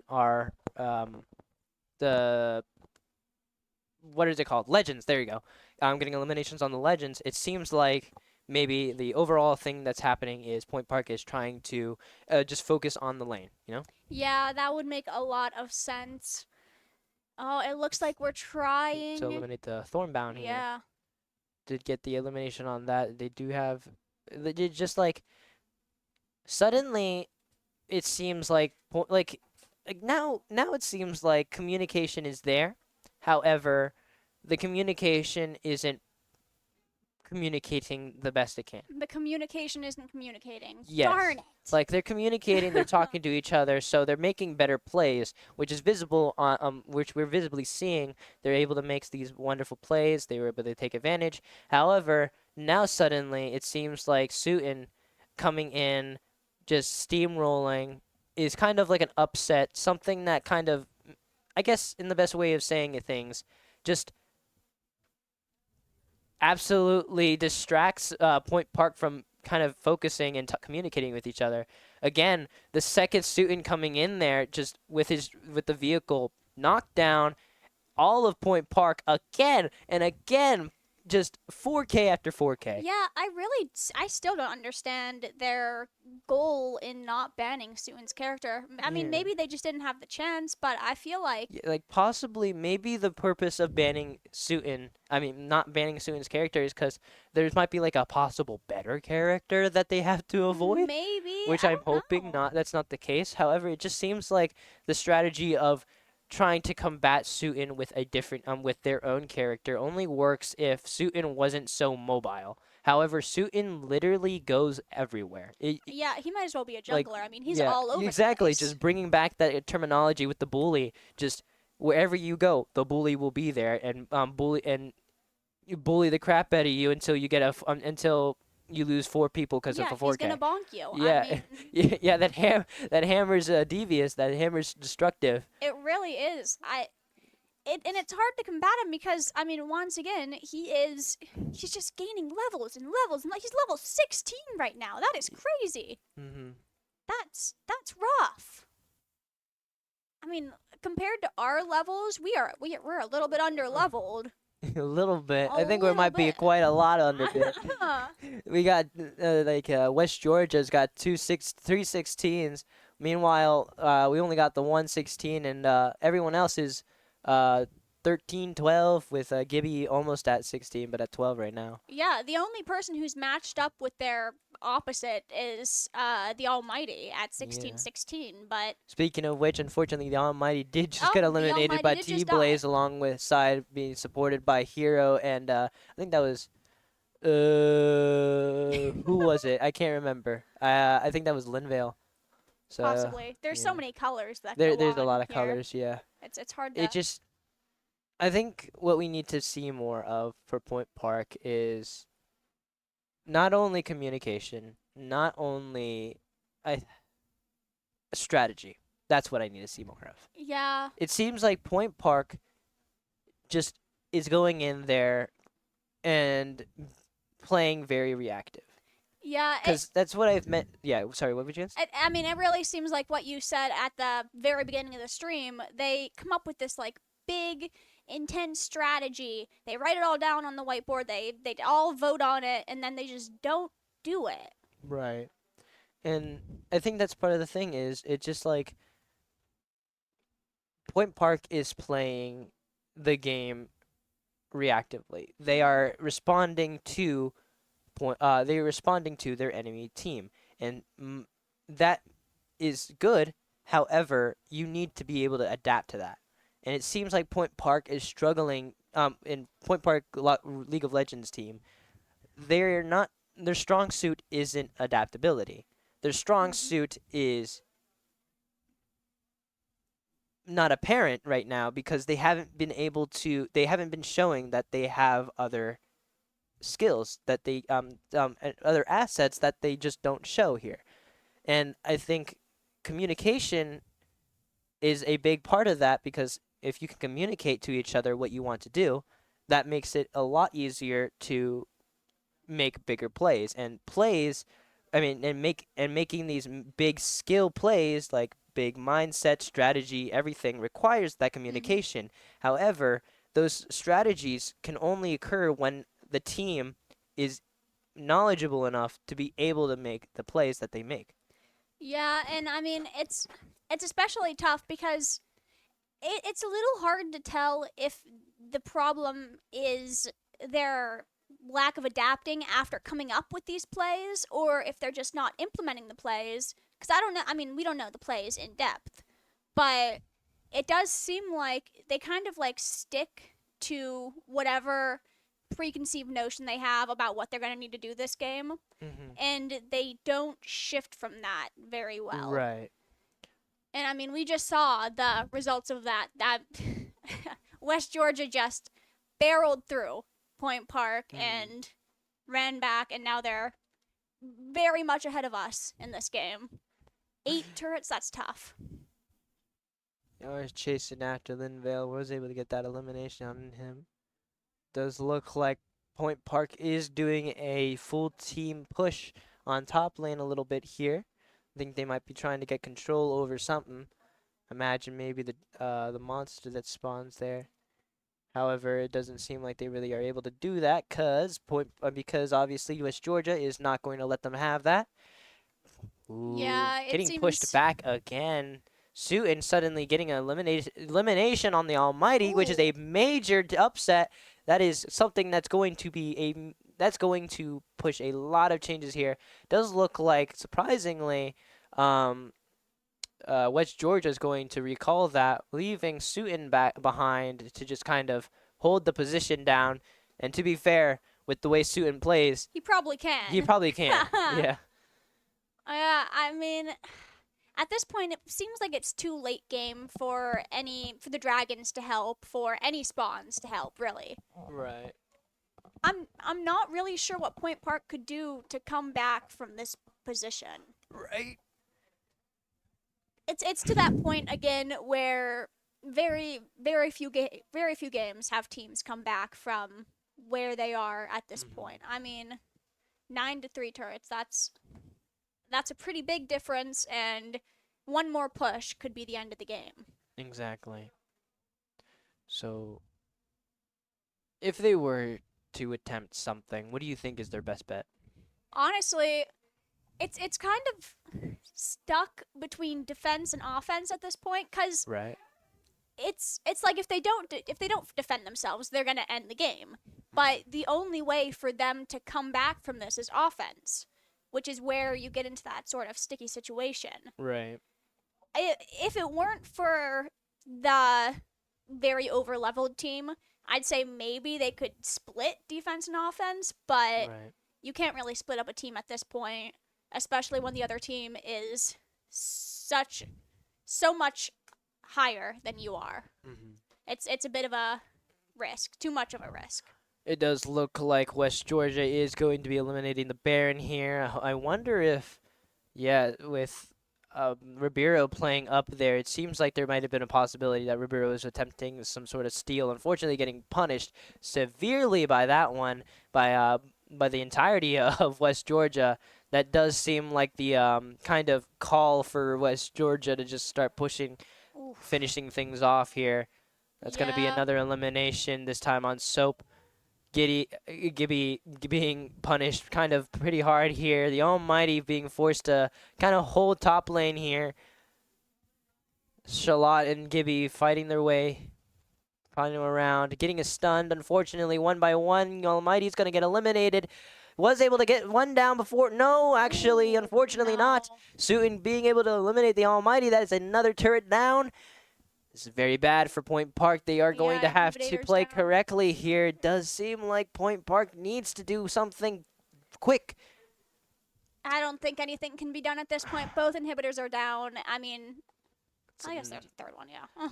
our the what is it called? Legends. There you go. I'm getting eliminations on the legends. It seems like maybe the overall thing that's happening is Point Park is trying to just focus on the lane, you know? Yeah, that would make a lot of sense. Oh, it looks like we're trying to eliminate the Thornbound here. Yeah. Did get the elimination on that. They do have just like suddenly it seems like now it seems like communication is there. However, the communication isn't communicating the best it can. The communication isn't communicating. Yes. Darn it. Like they're communicating, they're talking to each other, so they're making better plays, which is visible on which we're visibly seeing. They're able to make these wonderful plays. They were able to take advantage. However, now suddenly it seems like Suiton coming in, just steamrolling, is kind of like an upset, something that kind of, I guess in the best way of saying things, just absolutely distracts Point Park from kind of focusing and communicating with each other. Again, the second Suiton coming in there just with the vehicle knocked down all of Point Park again and again, just 4K after 4K. Yeah, I still don't understand their goal in not banning Suin's character. I mean, Yeah. maybe they just didn't have the chance, but I feel like, Like possibly maybe the purpose of banning Suiton, I mean not banning Suiton's character is because there might be like a possible better character that they have to avoid, maybe, which I I'm don't hoping know. not that's not the case. However, it just seems like the strategy of trying to combat Suiton with a different with their own character only works if Suiton wasn't so mobile. However, Suiton literally goes everywhere. Yeah, he might as well be a Like jungler. I mean, he's yeah, all over the exactly. place. Just bringing back that terminology with the bully. Just wherever you go, the bully will be there, and you bully the crap out of you until you get until you lose 4 people because of Yeah, a he's gonna 4K. bonk you. I Yeah, mean, yeah. That hammer's devious. That hammer's destructive. it really is. And it's hard to combat him because I mean, once again, he's just gaining levels and levels, and like he's level 16 right now. That is crazy. Hmm. That's rough. I mean, compared to our levels, we're a little bit under leveled. A little bit. A I think we little might be bit. quite a lot under bit. We got West Georgia's got 316s. Meanwhile, we only got the 116, and everyone else is uh 13, 12 with Gibby almost at 16, but at 12 right now. Yeah, the only person who's matched up with their opposite is the Almighty at Yeah. 16-16. But Speaking of which, unfortunately, the Almighty did just oh, get the eliminated Almighty by did just die. T-Blaze, along with Side being supported by Hero, and I think that was who was it? I can't remember. I think that was Linvale. So Possibly. There's so yeah, many colors that go there's a on lot of here. colors. Yeah, It's hard it to. just I think what we need to see more of for Point Park is not only communication, not only I strategy. That's what I need to see more of. Yeah. It seems like Point Park just is going in there and playing very reactive. Yeah, Because that's what I've meant. Yeah, sorry, what would you say? I mean, it really seems like what you said at the very beginning of the stream. They come up with this like big, intense strategy. They write it all down on the whiteboard. They all vote on it, and then they just don't do it. Right. And I think that's part of the thing is it just like Point Park is playing the game reactively. They are responding to they're responding to their enemy team, and that is good. However, you need to be able to adapt to that, and it seems like Point Park is struggling. In Point Park League of Legends team, they're not their strong suit isn't adaptability. Their strong Mhm. suit is not apparent right now because they haven't been showing that they have other skills that they and other assets that they just don't show here. And I think communication is a big part of that because if you can communicate to each other what you want to do, that makes it a lot easier to make bigger plays and plays I mean and making these big skill plays like big mindset strategy everything requires that Mhm. communication. However, those strategies can only occur when the team is knowledgeable enough to be able to make the plays that they make. Yeah, and I mean it's especially tough because it's a little hard to tell if the problem is their lack of adapting after coming up with these plays or if they're just not implementing the plays because I don't know. I mean, we don't know the plays in depth, but it does seem like they kind of like stick to whatever preconceived notion they have about what they're going to need to do this game, Hmm. and they don't shift from that very well. Right. And I mean, we just saw the results of that. That West Georgia just barreled through Point Park Mm. and ran back, and now they're very much ahead of us in this game. 8 turrets, that's tough. I was chasing after Linvale, was able to get that elimination on him. Does look like Point Park is doing a full team push on top lane a little bit here. I think they might be trying to get control over something. Imagine maybe the monster that spawns there. However, it doesn't seem like they really are able to do that because obviously West Georgia is not going to let them have that. Ooh, Yeah, it getting pushed seems. back again. Suiton suddenly getting an elimination on the Almighty, which is Ooh. a major upset. That is something that's going to be that's going to push a lot of changes here. Does look like surprisingly, um, West Georgia is going to recall that, leaving Suiton back behind to just kind of hold the position down. And to be fair, with the way Suiton plays, He probably he can. probably can. Yeah. I mean, at this point, it seems like it's too late game for the dragons to help, for any spawns to help. Really, Right. I'm not really sure what Point Park could do to come back from this position. Right. It's to that point again where very few games have teams come back from where they are at this point. I mean, 9 to 3 turrets. That's a pretty big difference, and one more push could be the end of the game. Exactly. So, if they were to attempt something, what do you think is their best bet? Honestly, it's kind of stuck between defense and offense at this point because Right. it's like if they don't defend themselves, they're gonna end the game. But the only way for them to come back from this is offense, which is where you get into that sort of sticky situation. Right. If it weren't for the very over leveled team, I'd say maybe they could split defense and offense, but Right. you can't really split up a team at this point, especially when the other team is so much higher than you are. Mm-hmm. It's a bit of a risk, too much of a risk. It does look like West Georgia is going to be eliminating the Baron here. I wonder if, yeah, with Ribeiro playing up there, it seems like there might have been a possibility that Ribeiro was attempting some sort of steal. Unfortunately, getting punished severely by that one by the entirety of West Georgia. That does seem like the kind of call for West Georgia to just start pushing, Oof. finishing things off here. That's going to be Yeah. another elimination, this time on Soap. Gibby being punished kind of pretty hard here. The Almighty being forced to kind of hold top lane here. Charlotte and Gibby fighting their way, finding around, getting a stunned. Unfortunately, one by one, Almighty's going to get eliminated. Was able to get one down before. No, actually, Ooh, unfortunately not. no. Suiton being able to eliminate the Almighty. That is another turret down. This is very bad for Point Park. They are going to Yeah, have to Inhibitor's play down. correctly here. It does seem like Point Park needs to do something quick. I don't think anything can be done at this point. Both inhibitors are down. I mean, I guess there's a third one, yeah.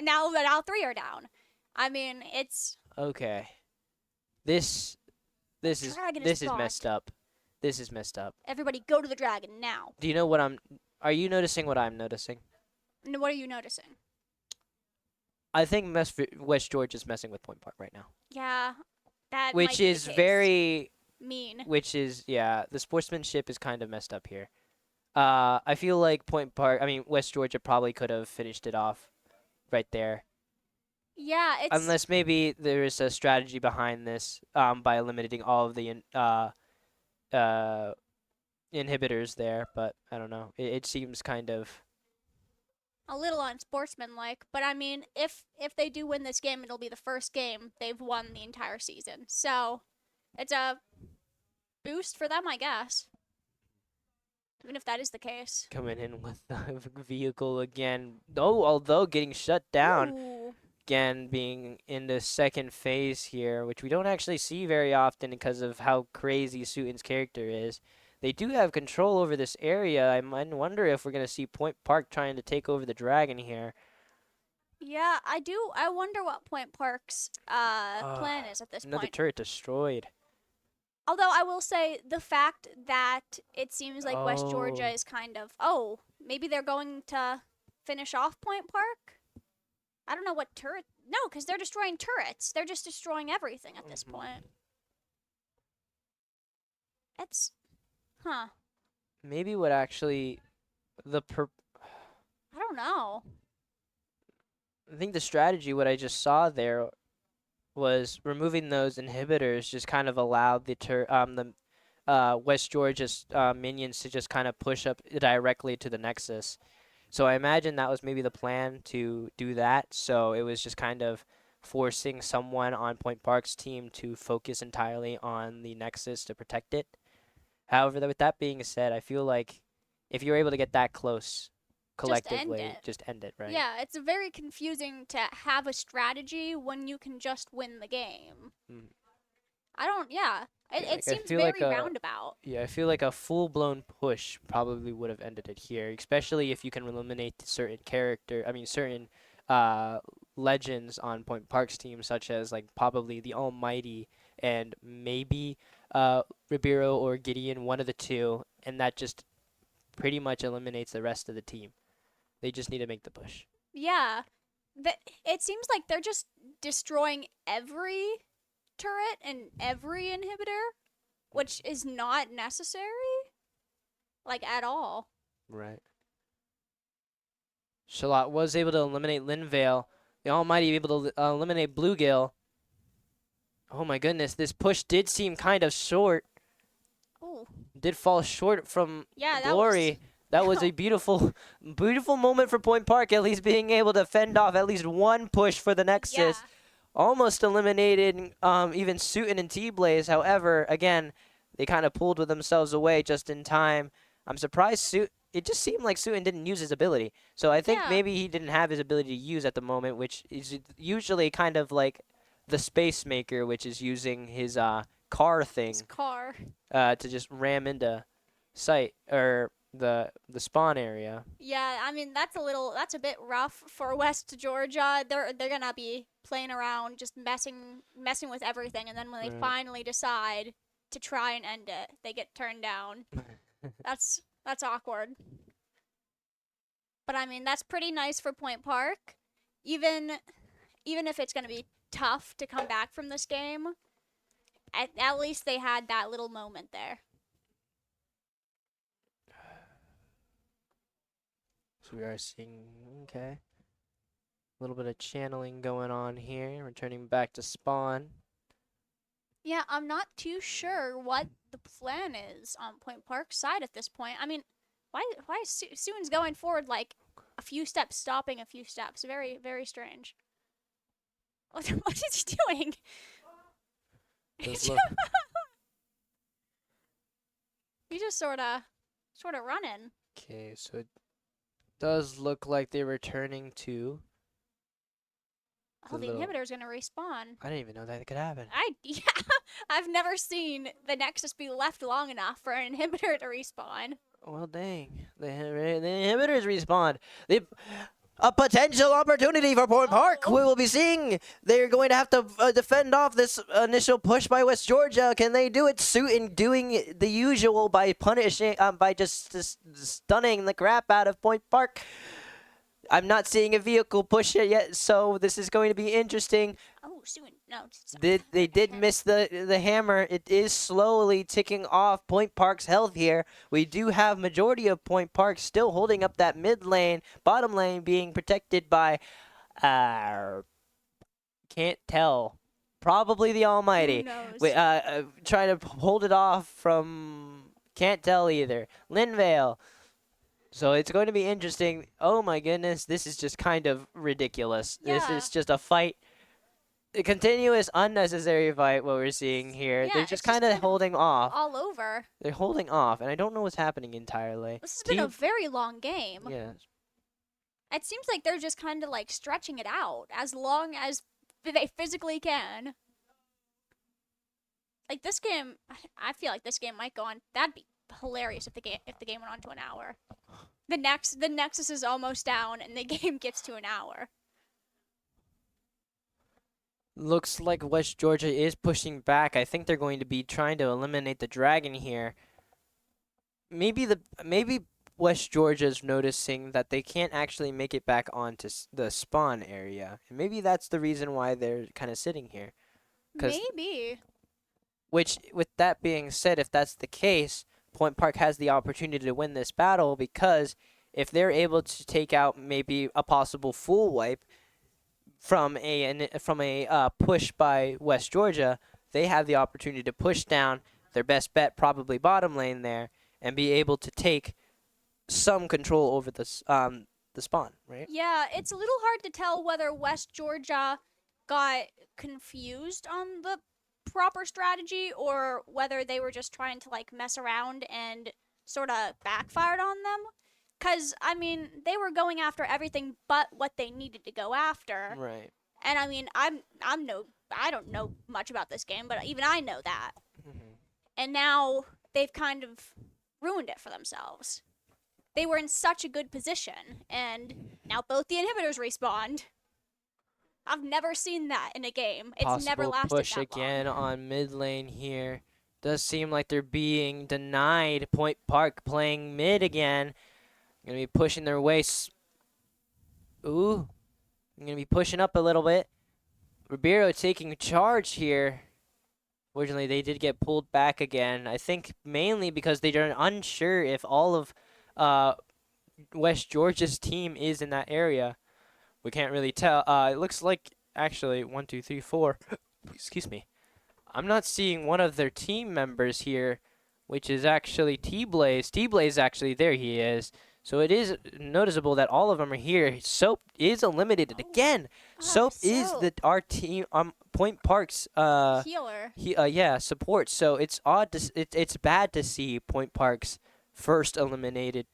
Now 3 are down. I mean, it's Okay. This dragon this is spawned. messed up. This is messed up. Everybody go to the dragon now. Do you know what are you noticing what I'm noticing? And what are you noticing? I think West Georgia is messing with Point Park right now. Yeah, that might Which be is the case. very mean. yeah, the sportsmanship is kind of messed up here. I feel like West Georgia probably could have finished it off right there. Yeah, it's Unless maybe there is a strategy behind this by eliminating all of the uh, inhibitors there, but I don't know. It seems kind of a little unsportsmanlike, but I mean, if they do win this game, it'll be the first game they've won the entire season. So, it's a boost for them, I guess. Even if that is the case. coming in with the vehicle again. Oh, although getting shut down. Ooh. Again, being in the second phase here, which we don't actually see very often because of how crazy Suiton's character is. They do have control over this area. I might wonder if we're going to see Point Park trying to take over the dragon here. Yeah, I do. I wonder what Point Park's plan is at this Another point. turret destroyed. Although I will say the fact that it seems like West Oh. Georgia is kind of, maybe they're going to finish off Point Park? I don't know what turret. No, because they're destroying turrets. They're just destroying everything at this point. Huh. maybe what actually the I don't know. I think the strategy what I just saw there was removing those inhibitors just kind of allowed the West Georgia's minions to just kind of push up directly to the Nexus. So I imagine that was maybe the plan to do that. So it was just kind of forcing someone on Point Park's team to focus entirely on the Nexus to protect it. However, with that being said, I feel like if you're able to get that close Just end collectively, it. just end it, right? Yeah, it's very confusing to have a strategy when you can just win the game. Mm. I don't, yeah. It, Yeah, it I seems feel like very a roundabout. yeah, I feel like a full-blown push probably would have ended it here, especially if you can eliminate certain uh legends on Point Park's team, such as like probably the Almighty and maybe Ribeiro or Gideon, one of the two, and that just pretty much eliminates the rest of the team. They just need to make the push. Yeah. It seems like they're just destroying every turret and every inhibitor, which is not necessary, like, at all. Right. Shalot was able to eliminate Linvale. The Almighty able to eliminate Bluegill. Oh my goodness, this push did seem kind of short. Oh, Did fall short from yeah, that was. Glory. That was a beautiful, beautiful moment for Point Park, at least being able to fend off at least one push for the Yeah. Nexus. Almost eliminated even Suiton and T-Blaze. However, again, they kind of pulled with themselves away just in time. I'm surprised it just seemed like Suiton didn't use his ability. So I think Yeah. maybe he didn't have his ability to use at the moment, which is usually kind of like the Space Maker, which is using his car thing His car. to just ram into site or the spawn area. Yeah, I mean that's a bit rough for West Georgia. They're gonna be playing around, just messing with everything, and then when they Right. finally decide to try and end it, they get turned down. That's awkward. But I mean that's pretty nice for Point Park. Even even if it's gonna be tough to come back from this game, at least they had that little moment there. So we are seeing, okay, a little bit of channeling going on here. Returning back to spawn. Yeah, I'm not too sure what the plan is on Point Park's side at this point. I mean, why is Suin's going forward like a few steps, stopping a few steps? Very, very strange. What is he doing? Does look, He's just sort of running. okay, so it does look like they're returning to Oh, the the little. inhibitor's gonna respawn. I didn't even know that could happen. Yeah, I've never seen the Nexus be left long enough for an inhibitor to respawn. Well, dang. The inhibitors respawned. A potential opportunity for Point Park. Oh. We will be seeing. They're going to have to defend off this initial push by West Georgia. Can they do it? Suiton doing the usual by punishing, by just stunning the crap out of Point Park. I'm not seeing a vehicle push it yet, so this is going to be interesting. Oh, Suin, no. They did miss the hammer. It is slowly ticking off Point Park's health here. We do have majority of Point Park still holding up that mid lane, bottom lane being protected by, can't tell, probably the Almighty. Who knows? Wait, trying to hold it off from, can't tell either. Linvale. So it's going to be interesting. Oh my goodness, this is just kind of ridiculous. This Yeah. is just a fight. A continuous, unnecessary fight, what we're seeing here. Yeah, They're it's just just kind of kind of holding off. All over. They're holding off, and I don't know what's happening entirely. This has been a very long game. Yeah. It seems like they're just kind of like stretching it out as long as they physically can. Like this game, I feel like this game might go on. That'd be hilarious if the game went on to an hour. The Nexus is almost down, and the game gets to an hour. Looks like West Georgia is pushing back. I think they're going to be trying to eliminate the dragon here. Maybe West Georgia's noticing that they can't actually make it back onto the spawn area. And maybe that's the reason why they're kind of sitting here. Maybe. Which, with that being said, if that's the case, Point Park has the opportunity to win this battle because if they're able to take out maybe a possible full wipe from a push by West Georgia, they have the opportunity to push down their best bet, probably bottom lane there, and be able to take some control over the spawn, right? Yeah, it's a little hard to tell whether West Georgia got confused on the proper strategy or whether they were just trying to like mess around and sort of backfired on them. Cuz I mean, they were going after everything but what they needed to go after. Right. And I mean, I don't know much about this game, but even I know that. Hmm. And now they've kind of ruined it for themselves. They were in such a good position, and now both the inhibitors respawned. I've never seen that in a game. It's never Possible lasted push that again long. on mid lane here. Does seem like they're being denied. Point Park playing mid again. Gonna be pushing their way. Ooh, gonna be pushing up a little bit. Ribeiro taking charge here. Fortunately, they did get pulled back again. I think mainly because they are unsure if all of uh, West Georgia's team is in that area. We can't really tell. It looks like actually 1, 2, 3, 4. Excuse me. I'm not seeing one of their team members here, which is actually T-Blaze. T-Blaze actually there he is. So it is noticeable that all of them are here. Soap is eliminated again. Soap is So the our team Point Park's healer. yeah, support. So it's odd it's bad to see Point Park's first eliminated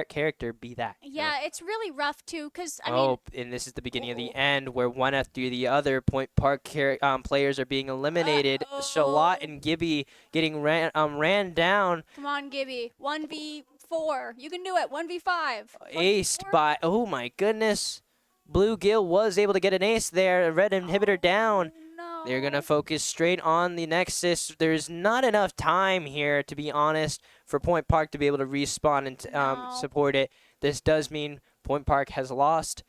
character be that. You know? Yeah, it's really rough too, cause I mean, Oh, and this is the beginning of the end where one after the other Point Park players are being eliminated. Shalat oh, and Gibby getting ran down, come on, Gibby, 1v4, you can do it. 1v5, aced 1v4. by, oh my goodness. Blue Gill was able to get an ace there. Red inhibitor down. They're going to No, focus straight on the Nexus. There's not enough time here, to be honest, for Point Park to be able to respawn and no. support it. This does mean Point Park has lost.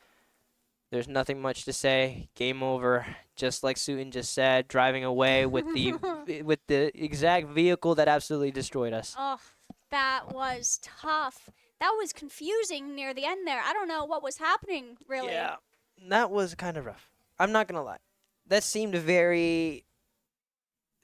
There's nothing much to say. Game over. Just like Sutin just said, driving away with the exact vehicle that absolutely destroyed us. Oh, that was tough. That was confusing near the end there. I don't know what was happening, really. Yeah, that was kind of rough. I'm not gonna lie. That seemed very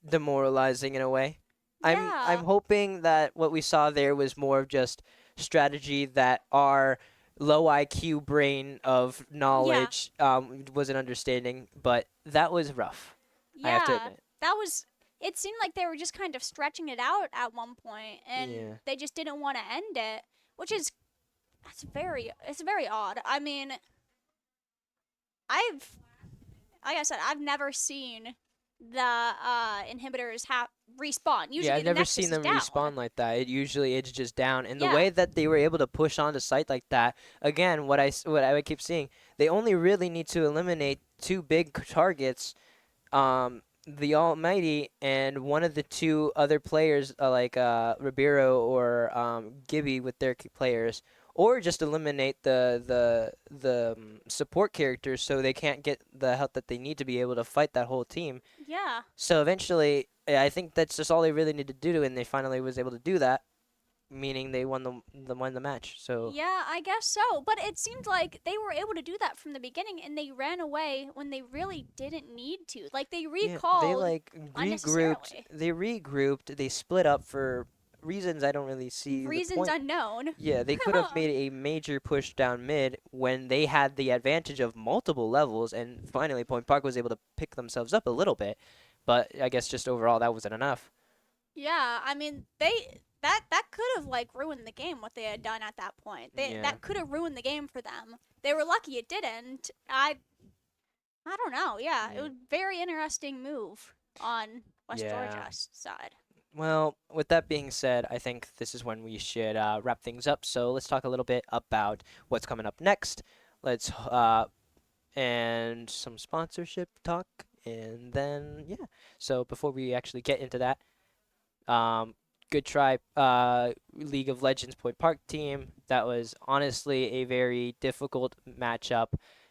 demoralizing in a way. I'm Yeah. hoping that what we saw there was more of just strategy that our low IQ brain of Yeah. knowledge wasn't understanding, but that was rough. I have to Yeah. admit. That was it seemed like they were just kind of stretching it out at one point and Yeah. they just didn't want to end it, which is it's very odd. I mean, I've like I said, I've never seen the inhibitors have respawn. Yeah, Usually I've the never nexus seen is them down. respawn like that. It usually it's just down, and the Yeah. way that they were able to push onto site like that, again, what I would keep seeing, they only really need to eliminate two big targets, the Almighty and one of the two other players, like Ribeiro or Gibby with their players, or just eliminate the support characters so they can't get the help that they need to be able to fight that whole team. Yeah. So eventually, I think that's just all they really need to do, and they finally was able to do that, meaning they won the match. So Yeah, I guess so. But it seemed like they were able to do that from the beginning and they ran away when they really didn't need to. Like they yeah, they recalled like regrouped. unnecessarily. They regrouped. They split up for reasons I don't really see the Reasons point. unknown. Yeah, they could have made a major push down mid when they had the advantage of multiple levels, and finally Point Park was able to pick themselves up a little bit. But I guess just overall that wasn't enough. Yeah, I mean that could have like ruined the game what they had done at that point. Yeah. That could have ruined the game for them. They were lucky it didn't. I don't know. Yeah, it Yeah. was a very interesting move on West Yeah. Georgia's side. Well, with that being said, I think this is when we should wrap things up. So let's talk a little bit about what's coming up next. Let's and some sponsorship talk, and then yeah. So before we actually get into that, good try, League of Legends Point Park team. That was honestly a very difficult matchup.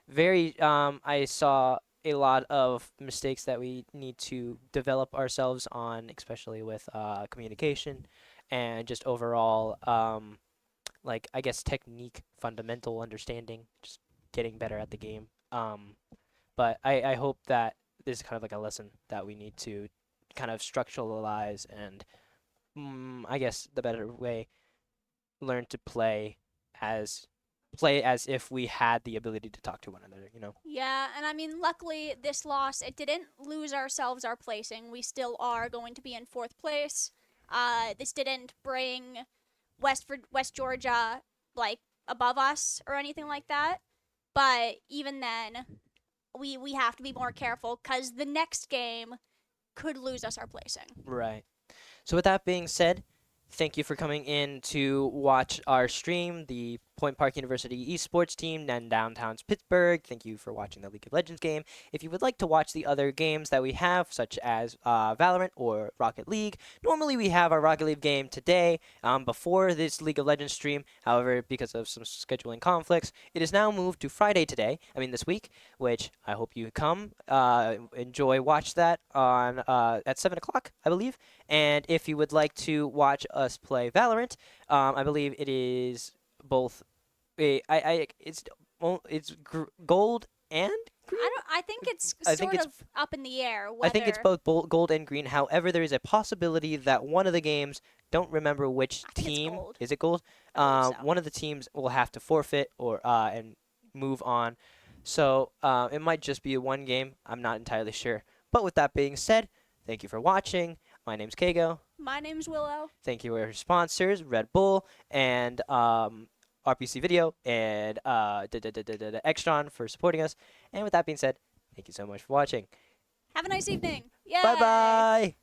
Very, I saw a lot of mistakes that we need to develop ourselves on, especially with communication and just overall, like I guess technique, fundamental understanding, just getting better at the game. But I hope that this is kind of like a lesson that we need to kind of structuralize and, I guess the better way, learn to play as if we had the ability to talk to one another, you know? Yeah, and I mean, luckily, this loss, it didn't lose ourselves our placing. We still are going to be in fourth place. This didn't bring West Georgia, like, above us or anything like that. But even then, we have to be more careful because the next game could lose us our placing. Right. So with that being said, thank you for coming in to watch our stream, the Point Park University esports team and downtown's Pittsburgh. Thank you for watching the League of Legends game. If you would like to watch the other games that we have, such as Valorant or Rocket League, normally we have our Rocket League game today before this League of Legends stream. However, because of some scheduling conflicts, it is now moved to Friday today. I mean this week, which I hope you come enjoy. Watch that on at 7 o'clock, I believe. And if you would like to watch us play Valorant, I believe it is both. It's gold and green. I think it's I think sort it's of up in the air I think it's whether. both gold and green. However, there is a possibility that one of the games, don't remember which I think it's team, gold. is it gold? I believe so. One of the teams will have to forfeit or and move on. So it might just be a one game. I'm not entirely sure. But with that being said, thank you for watching. My name's Kago. My name's Willow. Thank you to our sponsors, Red Bull and RPC Video and Extron for supporting us. And with that being said, thank you so much for watching. Have a nice evening. Bye Yay! bye.